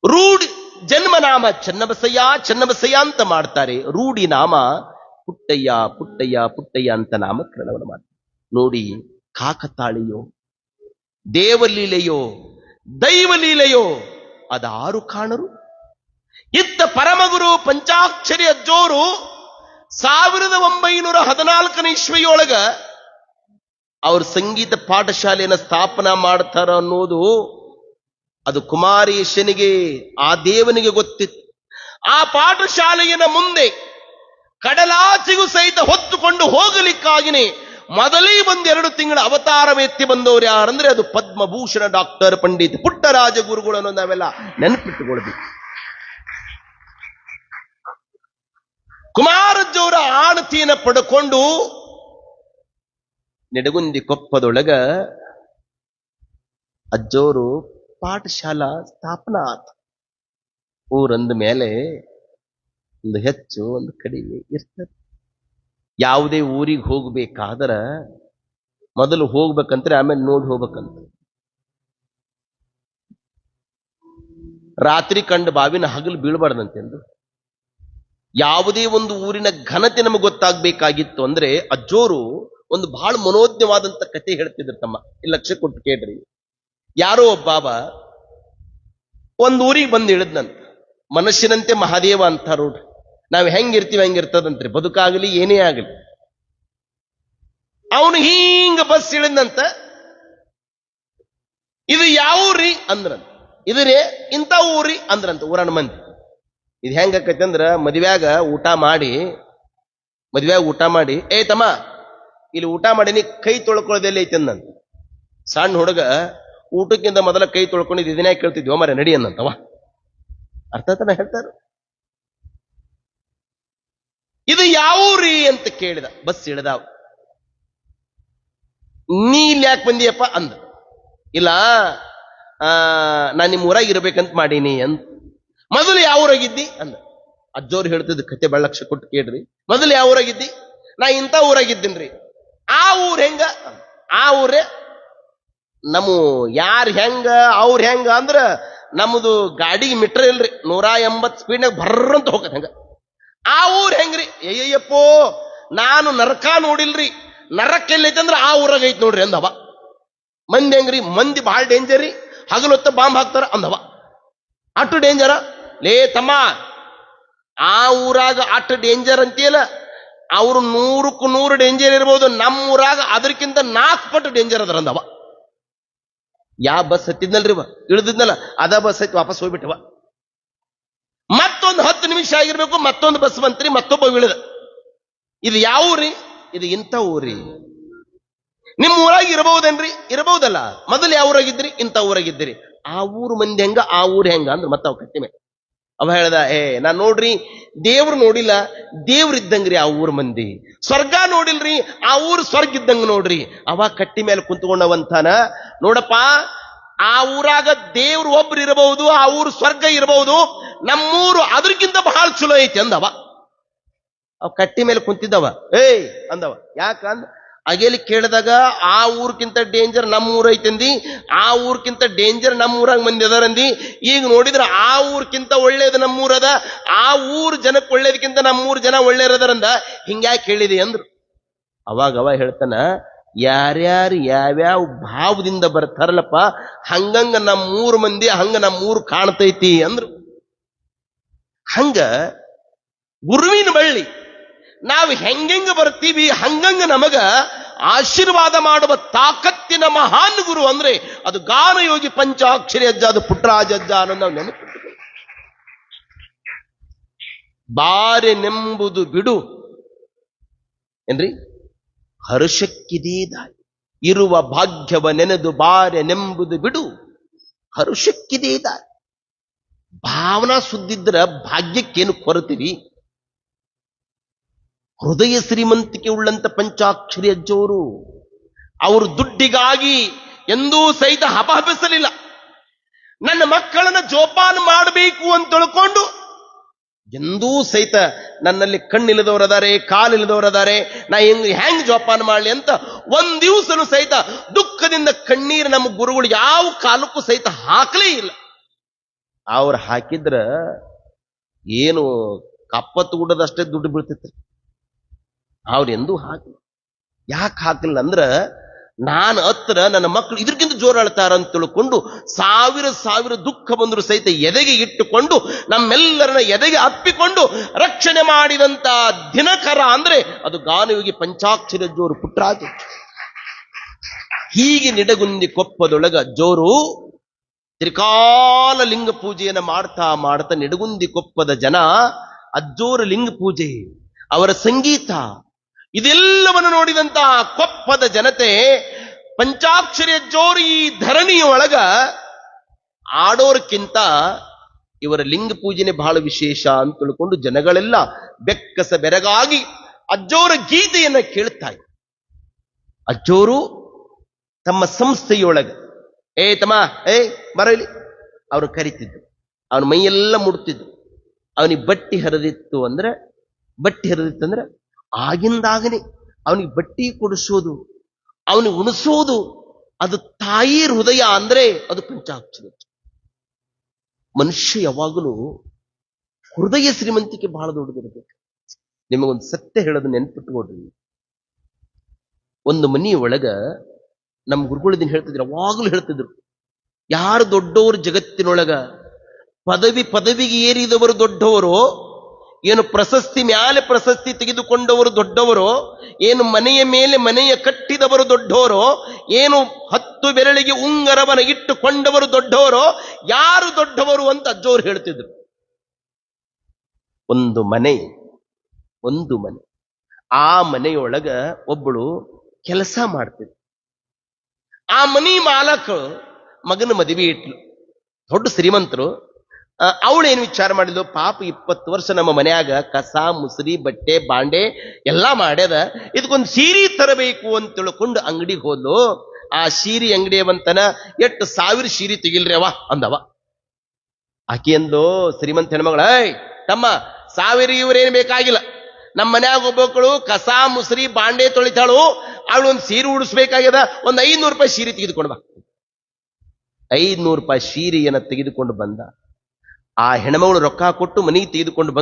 ರೂಢಿ ಜನ್ಮನಾಮ ಚನ್ನಬಸಯ್ಯ ಅಂತ ಮಾಡ್ತಾರೆ. ರೂಢಿ ನಾಮ ಪುಟ್ಟಯ್ಯ ಅಂತ ನಾಮಕರಣವನ್ನು ಮಾಡ್ತಾರೆ. ನೋಡಿ, ಕಾಕತಾಳಿಯೋ, ದೇವಲೀಲೆಯೋ, ದೈವಲೀಲೆಯೋ ಅದಾರು ಕಾಣರು. ಇತ್ತ ಪರಮಗುರು ಪಂಚಾಕ್ಷರಿ ಅಜ್ಜೋರು 1914 ಇಸ್ವಿಯೊಳಗ ಅವ್ರ ಸಂಗೀತ ಪಾಠಶಾಲೆಯನ್ನು ಸ್ಥಾಪನಾ ಮಾಡ್ತಾರ ಅನ್ನೋದು ಅದು ಕುಮಾರೇಶನಿಗೆ, ಆ ದೇವನಿಗೆ ಗೊತ್ತಿತ್ತು. ಆ ಪಾಠಶಾಲೆಯನ್ನ ಮುಂದೆ ಕಡಲಾಚೆಗೂ ಸಹಿತ ಹೊತ್ತುಕೊಂಡು ಹೋಗಲಿಕ್ಕಾಗಿನೇ ಮೊದಲೇ 1-2 ತಿಂಗಳ ಅವತಾರವೆತ್ತಿ ಬಂದವರು ಯಾರಂದ್ರೆ ಅದು ಪದ್ಮಭೂಷಣ ಡಾಕ್ಟರ್ ಪಂಡಿತ್ ಪುಟ್ಟರಾಜ ಗುರುಗಳನ್ನು ನಾವೆಲ್ಲ ನೆನಪಿಟ್ಟುಕೊಳ್ಬೇಕು. ಕುಮಾರಜ್ಜವರ ಆಣತಿಯನ್ನು ಪಡ್ಕೊಂಡು ನಿಡಗುಂದಿ ಕೊಪ್ಪದೊಳಗ ಅಜ್ಜೋರು ಪಾಠಶಾಲಾ ಸ್ಥಾಪನಾ ಆತ. ಊರಂದ ಮೇಲೆ ಒಂದು ಹೆಚ್ಚು ಒಂದು ಕಡಿಮೆ ಇರ್ತದೆ. ಯಾವುದೇ ಊರಿಗೆ ಹೋಗ್ಬೇಕಾದ್ರ ಮೊದಲು ಹೋಗ್ಬೇಕಂದ್ರೆ ಆಮೇಲೆ ನೋಡಿ ಹೋಗ್ಬೇಕಂತ. ರಾತ್ರಿ ಕಂಡು ಬಾವಿನ ಹಗಲು ಬೀಳ್ಬಾರ್ದಂತೆಂದು ಯಾವುದೇ ಒಂದು ಊರಿನ ಘನತೆ ನಮಗೆ ಗೊತ್ತಾಗಬೇಕಾಗಿತ್ತು ಅಂದ್ರೆ ಅಜ್ಜೋರು ಒಂದು ಬಹಳ ಮನೋಜ್ಞವಾದಂತ ಕಥೆ ಹೇಳ್ತಿದ್ರು. ತಮ್ಮ ಇಲ್ಲಿ ಲಕ್ಷ್ಯ ಕೊಟ್ಟು ಕೇಳ್ರಿ. ಯಾರೋ ಒಬ್ಬ ಒಂದ್ ಊರಿಗೆ ಬಂದು ಇಳಿದ್ನಂತ. ಮನಸ್ಸಿನಂತೆ ಮಹಾದೇವ ಅಂತ ನೋಡ್ರಿ, ನಾವ್ ಹೆಂಗಿರ್ತೀವಿ ಹಂಗಿರ್ತದಂತ್ರಿ, ಬದುಕಾಗಲಿ ಏನೇ ಆಗಲಿ. ಅವನು ಹಿಂಗ ಬಸ್ ಇಳಿದ್ನಂತ. ಇದು ಯಾವ ಊರಿ ಅಂದ್ರಂತ. ಇದ್ರೇ ಇಂಥ ಊರಿ ಅಂದ್ರಂತ ಊರನ ಮಂದಿ. ಇದು ಹೆಂಗಾಕೈತಿ ಅಂದ್ರ, ಮದ್ವ್ಯಾಗ ಊಟ ಮಾಡಿ ಏ ತಮ್ಮ ಇಲ್ಲಿ ಊಟ ಮಾಡೀನಿ, ಕೈ ತೊಳ್ಕೊಳ್ಳೋದೆಲ್ಲ ಐತಿ ಅಂದಂತ. ಸಣ್ಣ ಹುಡುಗ ಊಟಕ್ಕಿಂತ ಮೊದಲ ಕೈ ತೊಳ್ಕೊಂಡಿದ್ದು ಇದನ್ನೇ ಕೇಳ್ತಿದ್ವಿ ಮರ ನಡಿ ಅನ್ನಂತವ. ಅರ್ಥ ತನ ಹೇಳ್ತಾರ. ಇದು ಯಾವ ಊರಿ ಅಂತ ಕೇಳಿದ ಬಸ್ ಇಳಿದಾವ್. ನೀ ಇಲ್ಲಿ ಯಾಕೆ ಬಂದಿಯಪ್ಪ ಅಂದ. ಇಲ್ಲ ನಾನ್ ನಿಮ್ಮ ಊರಾಗ ಇರ್ಬೇಕಂತ ಮಾಡೀನಿ ಅಂತ. ಮೊದಲು ಯಾವ ಊರಾಗಿದ್ದಿ ಅಂದ. ಅಜ್ಜೋರು ಹೇಳ್ತಿದ್ದು ಕತೆ ಬೆಳ್ಳಕ್ಷ ಕೊಟ್ಟು ಕೇಳ್ರಿ. ಮೊದಲು ಯಾವ ಊರಾಗಿದ್ದಿ? ನಾ ಇಂಥ ಊರಾಗಿದ್ದೀನ್ರಿ. ಆ ಊರ್ ಹೆಂಗ? ಆ ಊರೇ ನಮ್ಮ ಯಾರು ಹೆಂಗ ಅವ್ರ ಹೆಂಗ ಅಂದ್ರ ನಮ್ದು ಗಾಡಿಗೆ ಮಿಟ್ರ ಇಲ್ರಿ, 180 ಸ್ಪೀಡ್ನಾಗ ಬರ್ರಂತ ಹೋಗತ್ ಹಂಗ. ಆ ಊರ್ ಹೆಂಗ್ರಿ? ಅಯ್ಯಯ್ಯಪ್ಪೋ ನಾನು ನರಕ ನೋಡಿಲ್ರಿ, ನರಕ ಎಲ್ಲೈತೆ ಅಂದ್ರ ಆ ಊರಾಗ ಐತಿ ನೋಡ್ರಿ ಅಂದವ. ಮಂದಿ ಹೆಂಗ್ರಿ? ಮಂದಿ ಬಹಳ ಡೇಂಜರ್ ರೀ, ಹಗಲೊತ್ತ ಬಾಂಬ್ ಹಾಕ್ತಾರ ಅಂದವ. ಅಷ್ಟು ಡೇಂಜರ ಲೇ ತಮ್ಮ, ಆ ಊರಾಗ ಅಷ್ಟು ಡೇಂಜರ್ ಅಂತೀಯಲ್ಲ, ಅವ್ರು 100ಕ್ಕೂ 100 ಡೇಂಜರ್ ಇರ್ಬೋದು, ನಮ್ಮ ಊರಾಗ ಅದಕ್ಕಿಂತ 4 ಪಟ್ಟು ಡೇಂಜರ್ ಅದರ ಅಂದವ. ಯಾವ ಬಸ್ ಹತ್ತಿದ್ನಲ್ರಿ ಇಳಿದಿದ್ನಲ್ಲ ಅದ ಬಸ್ ಹತ್ತಿ ವಾಪಸ್ ಹೋಗ್ಬಿಟ್ಟವ. ಮತ್ತೊಂದು 10 ನಿಮಿಷ ಆಗಿರ್ಬೇಕು, ಮತ್ತೊಂದು ಬಸ್ ಬಂತ್ರಿ, ಮತ್ತೊಬ್ಬ ಇಳಿದ. ಇದು ಯಾವ ಊರಿ? ಇದು ಇಂಥ ಊರಿ. ನಿಮ್ಮ ಊರಾಗ ಇರಬಹುದೇನ್ರಿ? ಇರಬಹುದಲ್ಲ. ಮೊದಲು ಯಾವ ಊರಾಗಿದ್ರಿ? ಇಂಥ ಊರಾಗಿದ್ದೀರಿ. ಆ ಊರು ಮಂದಿ ಹೆಂಗ, ಆ ಊರು ಹೆಂಗ ಅಂದ್ರೆ ಮತ್ತೆ ಅವ್ ಕಟ್ಟಿ ಮೇಲೆ ಅವ ಹೇಳ್ದ, ನಾನ್ ನೋಡ್ರಿ ದೇವ್ರು ನೋಡಿಲ್ಲ, ದೇವ್ರ ಇದ್ದಂಗ್ರಿ ಆ ಊರ್ ಮಂದಿ. ಸ್ವರ್ಗ ನೋಡಿಲ್ರಿ, ಆ ಊರು ಸ್ವರ್ಗ ಇದ್ದಂಗ ನೋಡ್ರಿ. ಅವ ಕಟ್ಟಿ ಮೇಲೆ ಕುಂತ್ಕೊಂಡವಂತಾನ, ನೋಡಪ್ಪ ಆ ಊರಾಗ ದೇವ್ರು ಒಬ್ರು ಇರಬಹುದು, ಆ ಊರು ಸ್ವರ್ಗ ಇರಬಹುದು, ನಮ್ಮೂರು ಅದ್ರಕ್ಕಿಂತ ಬಹಳ ಚಲೋ ಐತಿ ಅಂದವ. ಅವ್ ಕಟ್ಟಿ ಮೇಲೆ ಕುಂತಿದ್ದವ ಅಂದವ. ಯಾಕಂದ ಅಗೇಲಿ ಕೇಳಿದಾಗ ಆ ಊರ್ಕಿಂತ ಡೇಂಜರ್ ನಮ್ಮ ಊರ ಐತಂದಿ, ಆ ಊರ್ಕಿಂತ ಡೇಂಜರ್ ನಮ್ಮ ಊರಾಗ ಮಂದಿ ಅದಾರಂದಿ. ಈಗ ನೋಡಿದ್ರ ಆ ಊರ್ಕಿಂತ ಒಳ್ಳೇದು ನಮ್ಮೂರದ, ಆ ಊರ್ ಜನಕ್ಕೆ ಒಳ್ಳೇದಕ್ಕಿಂತ ನಮ್ಮೂರ್ ಜನ ಒಳ್ಳೆಯರದಾರಂದ. ಹಿಂಗ್ಯಾಕೆ ಹೇಳಿದೆ ಅಂದ್ರು. ಅವ ಹೇಳ್ತಾನ, ಯಾರ್ಯಾರು ಯಾವ್ಯಾವ ಭಾವದಿಂದ ಬರ್ತಾರಲ್ಲಪ್ಪ, ಹಂಗಂಗ ನಮ್ಮೂರ್ ಮಂದಿ ಹಂಗ ನಮ್ಮೂರು ಕಾಣ್ತೈತಿ ಅಂದ್ರು. ಹಂಗ ಗುರುವಿನ ಬಳ್ಳಿ ನಾವು ಹೆಂಗೆಂಗ ಬರ್ತೀವಿ ಹಂಗಂಗ ನಮಗ ಆಶೀರ್ವಾದ ಮಾಡುವ ತಾಕತ್ತಿನ ಮಹಾನ್ ಗುರು ಅಂದ್ರೆ ಅದು ಗಾನಯೋಗಿ ಪಂಚಾಕ್ಷರಿ ಅಜ್ಜ, ಅದು ಪುಟ್ಟರಾಜ ಅಜ್ಜ ಅನ್ನೋದು ನಾವು ನೆನಪಿಟ್ಟುಕೊಳ್ಳಿ. ಬಾರೆನೆಂಬುದು ಬಿಡು ಏನ್ರಿ, ಹರುಷಕ್ಕಿದೇ ದಾರಿ. ಇರುವ ಭಾಗ್ಯವ ನೆನೆದು ಬಾರೆನೆಂಬುದು ಬಿಡು, ಹರುಷಕ್ಕಿದೇ ದಾರಿ. ಭಾವನಾ ಸುದ್ದಿದ್ರ ಭಾಗ್ಯಕ್ಕೇನು ಕೊರತೀವಿ? ಹೃದಯ ಶ್ರೀಮಂತಿಕೆ ಉಳ್ಳಂತ ಪಂಚಾಕ್ಷರಿ ಅಜ್ಜವರು, ಅವರು ದುಡ್ಡಿಗಾಗಿ ಎಂದೂ ಸಹಿತ ಹಪಹಪಿಸಲಿಲ್ಲ. ನನ್ನ ಮಕ್ಕಳನ್ನ ಜೋಪಾನ ಮಾಡಬೇಕು ಅಂತ ತಿಳ್ಕೊಂಡು ಎಂದೂ ಸಹಿತ ನನ್ನಲ್ಲಿ ಕಣ್ಣಿಲ್ಲದವರದಾರೆ, ಕಾಲಿಲ್ಲದವರದಾರೆ, ನಾ ಹೆಂಗ್ ಜೋಪಾನ ಮಾಡಲಿ ಅಂತ ಒಂದ್ ದಿವಸನೂ ಸಹಿತ ದುಃಖದಿಂದ ಕಣ್ಣೀರು ನಮ್ಮ ಗುರುಗಳು ಯಾವ ಕಾಲಕ್ಕೂ ಸಹಿತ ಹಾಕಲೇ ಇಲ್ಲ. ಅವ್ರು ಹಾಕಿದ್ರ ಏನು ಕಪ್ಪತ್ತು ಗುಡ್ಡದಷ್ಟೇ ದುಡ್ಡು ಬೀಳ್ತಿತ್ತು. ಅವ್ರೆಂದೂ ಹಾಕಲಿ. ಯಾಕೆ ಹಾಕಲಿಲ್ಲ ಅಂದ್ರ, ನಾನು ಹತ್ರ ನನ್ನ ಮಕ್ಕಳು ಇದಕ್ಕಿಂತ ಜೋರು ಅಳ್ತಾರ ಅಂತ ತಿಳ್ಕೊಂಡು ಸಾವಿರ ದುಃಖ ಬಂದ್ರು ಸಹಿತ ಎದೆಗೆ ಇಟ್ಟುಕೊಂಡು ನಮ್ಮೆಲ್ಲರನ್ನ ಎದೆಗೆ ಅಪ್ಪಿಕೊಂಡು ರಕ್ಷಣೆ ಮಾಡಿದಂತ ದಿನಕರ ಅಂದ್ರೆ ಅದು ಗಾನಯೋಗಿ ಪಂಚಾಕ್ಷರಿ ಜೋರು ಪುಟ್ಟರಾಜ. ಹೀಗೆ ನಿಡಗುಂದಿ ಕೊಪ್ಪದೊಳಗ ಜೋರು ತ್ರಿಕಾಲ ಲಿಂಗ ಪೂಜೆಯನ್ನು ಮಾಡ್ತಾ ನಿಡಗುಂದಿ ಕೊಪ್ಪದ ಜನ ಅಜ್ಜೋರ ಲಿಂಗ ಪೂಜೆ, ಅವರ ಸಂಗೀತ, ಇದೆಲ್ಲವನ್ನು ನೋಡಿದಂತಹ ಕೊಪ್ಪದ ಜನತೆ ಪಂಚಾಕ್ಷರಿ ಅಜ್ಜೋರು ಈ ಧರಣಿಯ ಒಳಗ ಆಡೋರ್ಕಿಂತ ಇವರ ಲಿಂಗ ಪೂಜೆನೆ ಬಹಳ ವಿಶೇಷ ಅಂತ ತಿಳ್ಕೊಂಡು ಜನಗಳೆಲ್ಲ ಬೆಕ್ಕಸ ಬೆರಗಾಗಿ ಅಜ್ಜೋರ ಗೀತೆಯನ್ನ ಕೇಳ್ತಾ ಇದ್ರು. ಅಜ್ಜೋರು ತಮ್ಮ ಸಂಸ್ಥೆಯೊಳಗೆ ತಮ್ಮ ಬರಲಿ ಅವ್ರು ಕರಿತಿದ್ರು. ಅವನ ಮೈಯೆಲ್ಲ ಮುಡ್ತಿದ್ರು. ಅವನಿಗೆ ಬಟ್ಟಿ ಹರಿದಿತ್ತಂದ್ರೆ ಆಗಿಂದಾಗನೇ ಅವನಿಗೆ ಬಟ್ಟಿ ಕೊಡಿಸೋದು, ಅವನಿಗೆ ಉಣಿಸೋದು, ಅದು ತಾಯಿ ಹೃದಯ ಅಂದ್ರೆ ಅದು ಪಂಚಾಕ್ಷರಿ. ಮನುಷ್ಯ ಯಾವಾಗಲೂ ಹೃದಯ ಶ್ರೀಮಂತಿಕೆ ಬಹಳ ದೊಡ್ಡದಿರಬೇಕು. ನಿಮಗೊಂದು ಸತ್ಯ ಹೇಳೋದು ನೆನ್ಪಿಟ್ಕೊಡ್ರಿ. ಒಂದು ಮನೆಯ ಒಳಗ ನಮ್ಮ ಗುರುಗಳಿದಿನ ಹೇಳ್ತಿದ್ರು, ಯಾವಾಗಲೂ ಹೇಳ್ತಿದ್ರು, ಯಾರು ದೊಡ್ಡವರು ಜಗತ್ತಿನೊಳಗ ಪದವಿಗೆ ಏರಿದವರು ದೊಡ್ಡವರು, ಏನು ಪ್ರಶಸ್ತಿ ಮ್ಯಾಲೆ ಪ್ರಶಸ್ತಿ ತೆಗೆದುಕೊಂಡವರು ದೊಡ್ಡವರು, ಏನು ಮನೆಯ ಮೇಲೆ ಮನೆಯ ಕಟ್ಟಿದವರು ದೊಡ್ಡವರು, ಏನು 10 ಬೆರಳಿಗೆ ಉಂಗರವನ ಇಟ್ಟುಕೊಂಡವರು ದೊಡ್ಡವರು, ಯಾರು ದೊಡ್ಡವರು ಅಂತ ಅಜ್ಜೋರು ಹೇಳ್ತಿದ್ರು. ಒಂದು ಮನೆ, ಆ ಮನೆಯೊಳಗ ಒಬ್ಬಳು ಕೆಲಸ ಮಾಡ್ತಿದ್ಳು. ಆ ಮನಿ ಮಾಲಕ ಮಗನ ಮದುವೆ ಇಟ್ಲು, ದೊಡ್ಡ ಶ್ರೀಮಂತರು. ಅವಳೇನು ವಿಚಾರ ಮಾಡಿದ್ಲು, ಪಾಪ 20 ವರ್ಷ ನಮ್ಮ ಮನ್ಯಾಗ ಕಸ ಮುಸುರಿ ಬಟ್ಟೆ ಬಾಂಡೆ ಎಲ್ಲಾ ಮಾಡ್ಯದ, ಇದಕ್ಕೊಂದು ಸೀರೆ ತರಬೇಕು ಅಂತ ತಿಳ್ಕೊಂಡು ಅಂಗಡಿಗೆ ಹೋದ್ಲು. ಆ ಸೀರೆ ಅಂಗಡಿಯವಂತನ 8,000 ಸೀರೆ ತೆಗಿಲ್ರಿ ಅವ ಅಂದವ. ಆಕಿ ಅಂದ್ಲು, ಶ್ರೀಮಂತ ಹೆಣ್ಮಗಳ, ತಮ್ಮ 1000 ಇವ್ರೇನು ಬೇಕಾಗಿಲ್ಲ, ನಮ್ಮ ಮನ್ಯಾಗ ಒಬ್ಬೊಕ್ಕಳು ಕಸ ಮುಸುರಿ ಬಾಂಡೆ ತೊಳಿತಾಳು, ಅವಳು ಒಂದು ಸೀರೆ ಉಡಿಸ್ಬೇಕಾಗ್ಯದ, ಒಂದು 500 ರೂಪಾಯಿ ಸೀರೆ ತೆಗೆದುಕೊಂಡು ಬಾ. 500 ರೂಪಾಯಿ ಸೀರೆಯನ್ನ ತೆಗೆದುಕೊಂಡು ಬಂದ. ಆ ಹೆಣ್ಮಗಳು ರೊಕ್ಕ ಕೊಟ್ಟು ಮನೆಗೆ ತೆಗೆದುಕೊಂಡು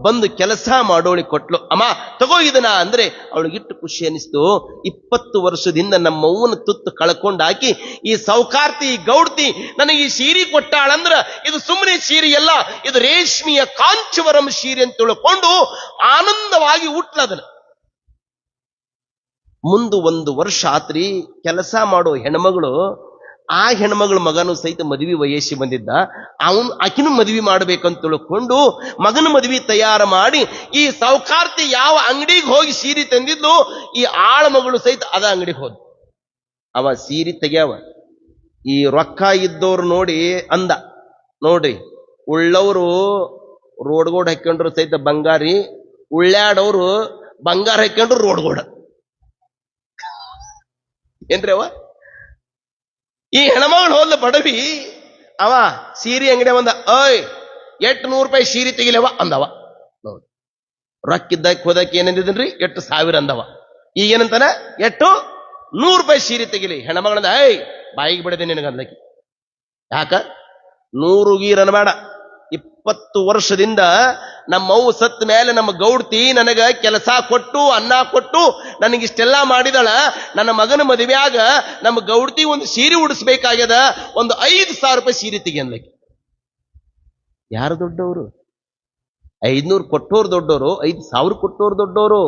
ಬಂದು ಕೆಲಸ ಮಾಡೋಳಿಗೆ ಕೊಟ್ಲು. ಅಮ್ಮ ತಗೋ ಇದನ್ನ ಅಂದ್ರೆ ಅವಳಿಗಿಟ್ಟು ಖುಷಿ ಅನಿಸ್ತು. 20 ವರ್ಷದಿಂದ ನಮ್ಮವ್ವನ ತುತ್ತು ಕಳ್ಕೊಂಡು ಹಾಕಿ ಈ ಸೌಕಾರ್ತಿ, ಈ ಗೌಡ್ತಿ ನನಗೆ ಈ ಸೀರೆ ಕೊಟ್ಟಾಳಂದ್ರ ಇದು ಸುಮ್ಮನೆ ಸೀರೆ ಅಲ್ಲ, ಇದು ರೇಷ್ಮೆಯ ಕಾಂಚವರಂ ಸೀರೆ ಅಂತ ತಿಳ್ಕೊಂಡು ಆನಂದವಾಗಿ ಉಟ್ಲದನ. ಮುಂದೆ 1 ವರ್ಷ ಆತ್ರಿ, ಕೆಲಸ ಮಾಡೋ ಹೆಣ್ಮಗಳು, ಆ ಹೆಣ್ಮಗಳ ಮಗನು ಸಹಿತ ಮದುವೆ ವಯಸ್ಸಿ ಬಂದಿದ್ದ. ಆಕಿನೂ ಮದುವೆ ಮಾಡ್ಬೇಕಂತ ತಿಳ್ಕೊಂಡು ಮಗನ ಮದುವೆ ತಯಾರು ಮಾಡಿ ಈ ಸೌಕಾರ್ತಿ ಯಾವ ಅಂಗಡಿಗೆ ಹೋಗಿ ಸೀರೆ ತಂದಿದ್ಲು, ಈ ಆಳ ಮಗಳು ಸಹಿತ ಅದ ಅಂಗಡಿಗೆ ಹೋದ್. ಅವ ಸೀರೆ ತೆಗ್ಯಾವ. ಈ ರೊಕ್ಕ ಇದ್ದವ್ರು ನೋಡಿ ಅಂದ, ನೋಡ್ರಿ ಉಳ್ಳವರು ರೋಡ್ಗೋಡ್ ಹಾಕೊಂಡ್ರು ಸಹಿತ ಬಂಗಾರಿ, ಉಳ್ಳಾಡವ್ರು ಬಂಗಾರ ಹಾಕೊಂಡ್ರು ರೋಡ್ಗೋಡ. ಏನ್ರಿ ಅವ? ಈ ಹೆಣ್ಮಗಳು ಹೋದ್ಲ ಬಡವಿ. ಅವ ಸೀರೆ ಅಂಗಡಿ ಬಂದ, 800 ರೂಪಾಯಿ ಸೀರೆ ತೆಗಿಲವ ಅಂದವ. ನೋಡಿ, ರೊಕ್ಕಿದ್ದಕ್ಕೆ ಹೋದಕ್ಕೆ ಏನಂದಿದನ್ರಿ, 8,000 ಅಂದವ. ಈಗೇನಂತಾನ, 100 ರೂಪಾಯಿ ಸೀರೆ ತೆಗಿಲಿ. ಹೆಣ್ಮಗಳಂದ, ಬಾಯಿಗೆ ಬಿಡದೆ ನಿನಗಂದಕ್ಕೆ. ಯಾಕ 100 ಗೀರನ ಬೇಡ, 20 ವರ್ಷದಿಂದ ನಮ್ಮವ್ವ ಸತ್ತ ಮೇಲೆ ನಮ್ಮ ಗೌಡ್ತಿ ನನಗ ಕೆಲಸ ಕೊಟ್ಟು ಅನ್ನ ಕೊಟ್ಟು ನನಗಿಷ್ಟೆಲ್ಲ ಮಾಡಿದಳ. ನನ್ನ ಮಗನ ಮದುವೆಯಾಗ ನಮ್ಮ ಗೌಡ್ತಿ ಒಂದು ಸೀರೆ ಉಡಿಸ್ಬೇಕಾಗ್ಯದ, ಒಂದು 5,000 ರೂಪಾಯಿ ಸೀರೆ ತೆಗಿಯನ್ಲಕ್ಕೆ. ಯಾರು ದೊಡ್ಡವರು? 500 ಕೊಟ್ಟೋರು ದೊಡ್ಡವರು, 5,000 ಕೊಟ್ಟೋರು ದೊಡ್ಡವರು.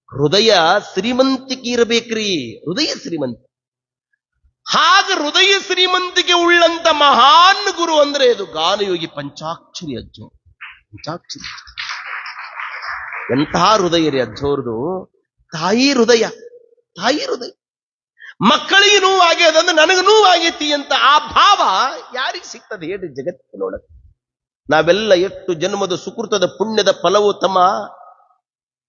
ಹೃದಯ ಶ್ರೀಮಂತಿಕೆ ಇರಬೇಕ್ರಿ, ಹೃದಯ ಶ್ರೀಮಂತ. ಹಾಗ ಹೃದಯ ಶ್ರೀಮಂತಿಕೆ ಉಳ್ಳಂತ ಮಹಾನ್ ಗುರು ಅಂದ್ರೆ ಇದು ಗಾನಯೋಗಿ ಪಂಚಾಕ್ಷರಿ ಅಜ್ಜೋ. ಪಂಚಾಕ್ಷರಿ ಎಂತಹ ಹೃದಯ ರೀ ಅಜ್ಜೋರ್ದು. ತಾಯಿ ಹೃದಯ, ತಾಯಿ ಹೃದಯ. ಮಕ್ಕಳಿಗೆ ನೋವಾಗ್ಯದಂದ್ರೆ ನನಗೆ ನೋವಾಗೈತಿ ಅಂತ ಆ ಭಾವ ಯಾರಿಗೆ ಸಿಗ್ತದೆ ಹೇಳಿ ಜಗತ್ತಿನೊಳಗೆ? ನಾವೆಲ್ಲ ಎಷ್ಟು ಜನ್ಮದ ಸುಕೃತದ ಪುಣ್ಯದ ಫಲವು ತಮ್ಮ.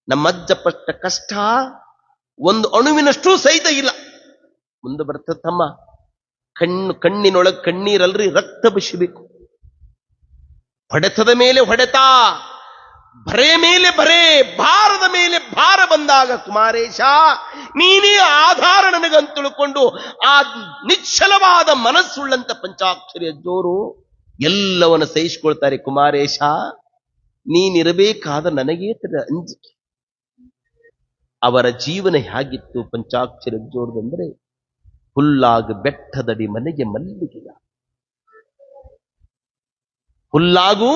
ನಮ್ಮಜ್ಜ ಪಟ್ಟ ಕಷ್ಟ ಒಂದು ಅಣುವಿನಷ್ಟು ಸಹಿತ ಇಲ್ಲ. ಮುಂದೆ ಬರ್ತದಮ್ಮ, ಕಣ್ಣಿನೊಳಗೆ ಕಣ್ಣೀರಲ್ರಿ, ರಕ್ತ ಬಸಿಬೇಕು. ಹೊಡೆತದ ಮೇಲೆ ಹೊಡೆತ, ಬರೆ ಮೇಲೆ ಬರೆ, ಭಾರದ ಮೇಲೆ ಭಾರ ಬಂದಾಗ ಕುಮಾರೇಶ ನೀನೇ ಆಧಾರ ನನಗಂತ ತಿಳ್ಕೊಂಡು ಆ ನಿಶ್ಚಲವಾದ ಮನಸ್ಸುಳ್ಳಂತ ಪಂಚಾಕ್ಷರಿ ಅಜ್ಜೋರು ಎಲ್ಲವನ್ನ ಸಹಿಸಿಕೊಳ್ತಾರೆ. ಕುಮಾರೇಶ ನೀನಿರಬೇಕಾದ ನನಗೇ ಅಂಜಿಕೆ. ಅವರ ಜೀವನ ಹೇಗಿತ್ತು ಪಂಚಾಕ್ಷರಿ ಅಜ್ಜೋರ್ದಂದ್ರೆ, ಹುಲ್ಲಾಗ ಬೆಟ್ಟದಡಿ ಮನೆಗೆ ಮಲ್ಲಿಗೆಯ, ಹುಲ್ಲಾಗು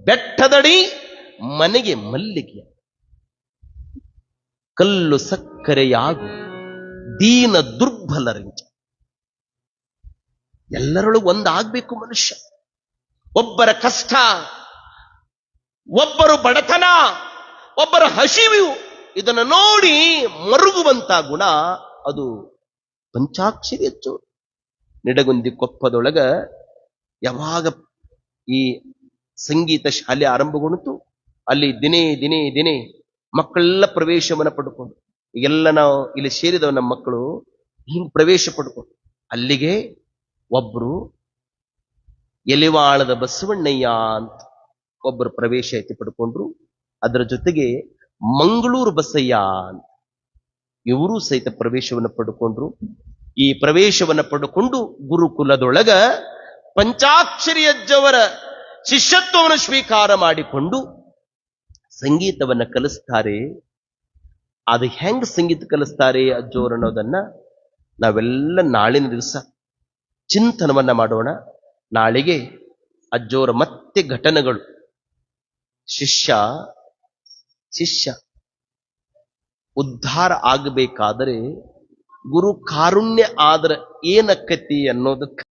ಬೆಟ್ಟದಡಿ ಮನೆಗೆ ಮಲ್ಲಿಗೆಯ, ಕಲ್ಲು ಸಕ್ಕರೆಯಾಗು ದೀನ ದುರ್ಬಲರಿಂಚ. ಎಲ್ಲರೊಳಗೂ ಒಂದಾಗಬೇಕು ಮನುಷ್ಯ. ಒಬ್ಬರ ಕಷ್ಟ, ಒಬ್ಬರು ಬಡತನ, ಒಬ್ಬರ ಹಸಿವು, ಇದನ್ನು ನೋಡಿ ಮರುಗುವಂತ ಗುಣ ಅದು ಪಂಚಾಕ್ಷರಿ ಅಜ್ಜೋ. ನಿಡಗುಂದಿ ಕೊಪ್ಪದೊಳಗ ಯಾವಾಗ ಈ ಸಂಗೀತ ಶಾಲೆ ಆರಂಭಗೊಂಡಿತು, ಅಲ್ಲಿ ದಿನೇ ಮಕ್ಕಳೆಲ್ಲ ಪ್ರವೇಶವನ್ನು ಪಡ್ಕೊಂಡು, ಈಗೆಲ್ಲ ನಾವು ಇಲ್ಲಿ ಸೇರಿದವ ನಮ್ಮ ಮಕ್ಕಳು ಹಿಂಗ್ ಪ್ರವೇಶ ಪಡ್ಕೊಂಡು, ಅಲ್ಲಿಗೆ ಒಬ್ರು ಎಲಿವಾಳದ ಬಸವಣ್ಣಯ್ಯ ಅಂತ ಒಬ್ಬರು ಪ್ರವೇಶ ಐತಿ ಪಡ್ಕೊಂಡ್ರು. ಅದರ ಜೊತೆಗೆ ಮಂಗಳೂರು ಬಸಯ್ಯ ಅಂತ ಇವರು ಸಹಿತ ಪ್ರವೇಶವನ್ನು ಪಡ್ಕೊಂಡ್ರು. ಈ ಪ್ರವೇಶವನ್ನು ಪಡ್ಕೊಂಡು ಗುರುಕುಲದೊಳಗ ಪಂಚಾಕ್ಷರಿ ಅಜ್ಜವರ ಶಿಷ್ಯತ್ವವನ್ನು ಸ್ವೀಕಾರ ಮಾಡಿಕೊಂಡು ಸಂಗೀತವನ್ನ ಕಲಿಸ್ತಾರೆ. ಅದು ಹೆಂಗ್ ಸಂಗೀತ ಕಲಿಸ್ತಾರೆ ಅಜ್ಜೋರ್ ಅನ್ನೋದನ್ನ ನಾವೆಲ್ಲ ನಾಳಿನ ದಿವಸ ಚಿಂತನವನ್ನ ಮಾಡೋಣ. ನಾಳೆಗೆ ಅಜ್ಜೋರ ಮತ್ತೆ ಘಟನೆಗಳು. ಶಿಷ್ಯ ಉದ್ಧಾರ ಆಗಬೇಕಾದರೆ ಗುರು ಕಾರುಣ್ಯ ಆದ್ರೆ ಏನಕ್ಕತಿ ಅನ್ನೋದಕ್ಕೆ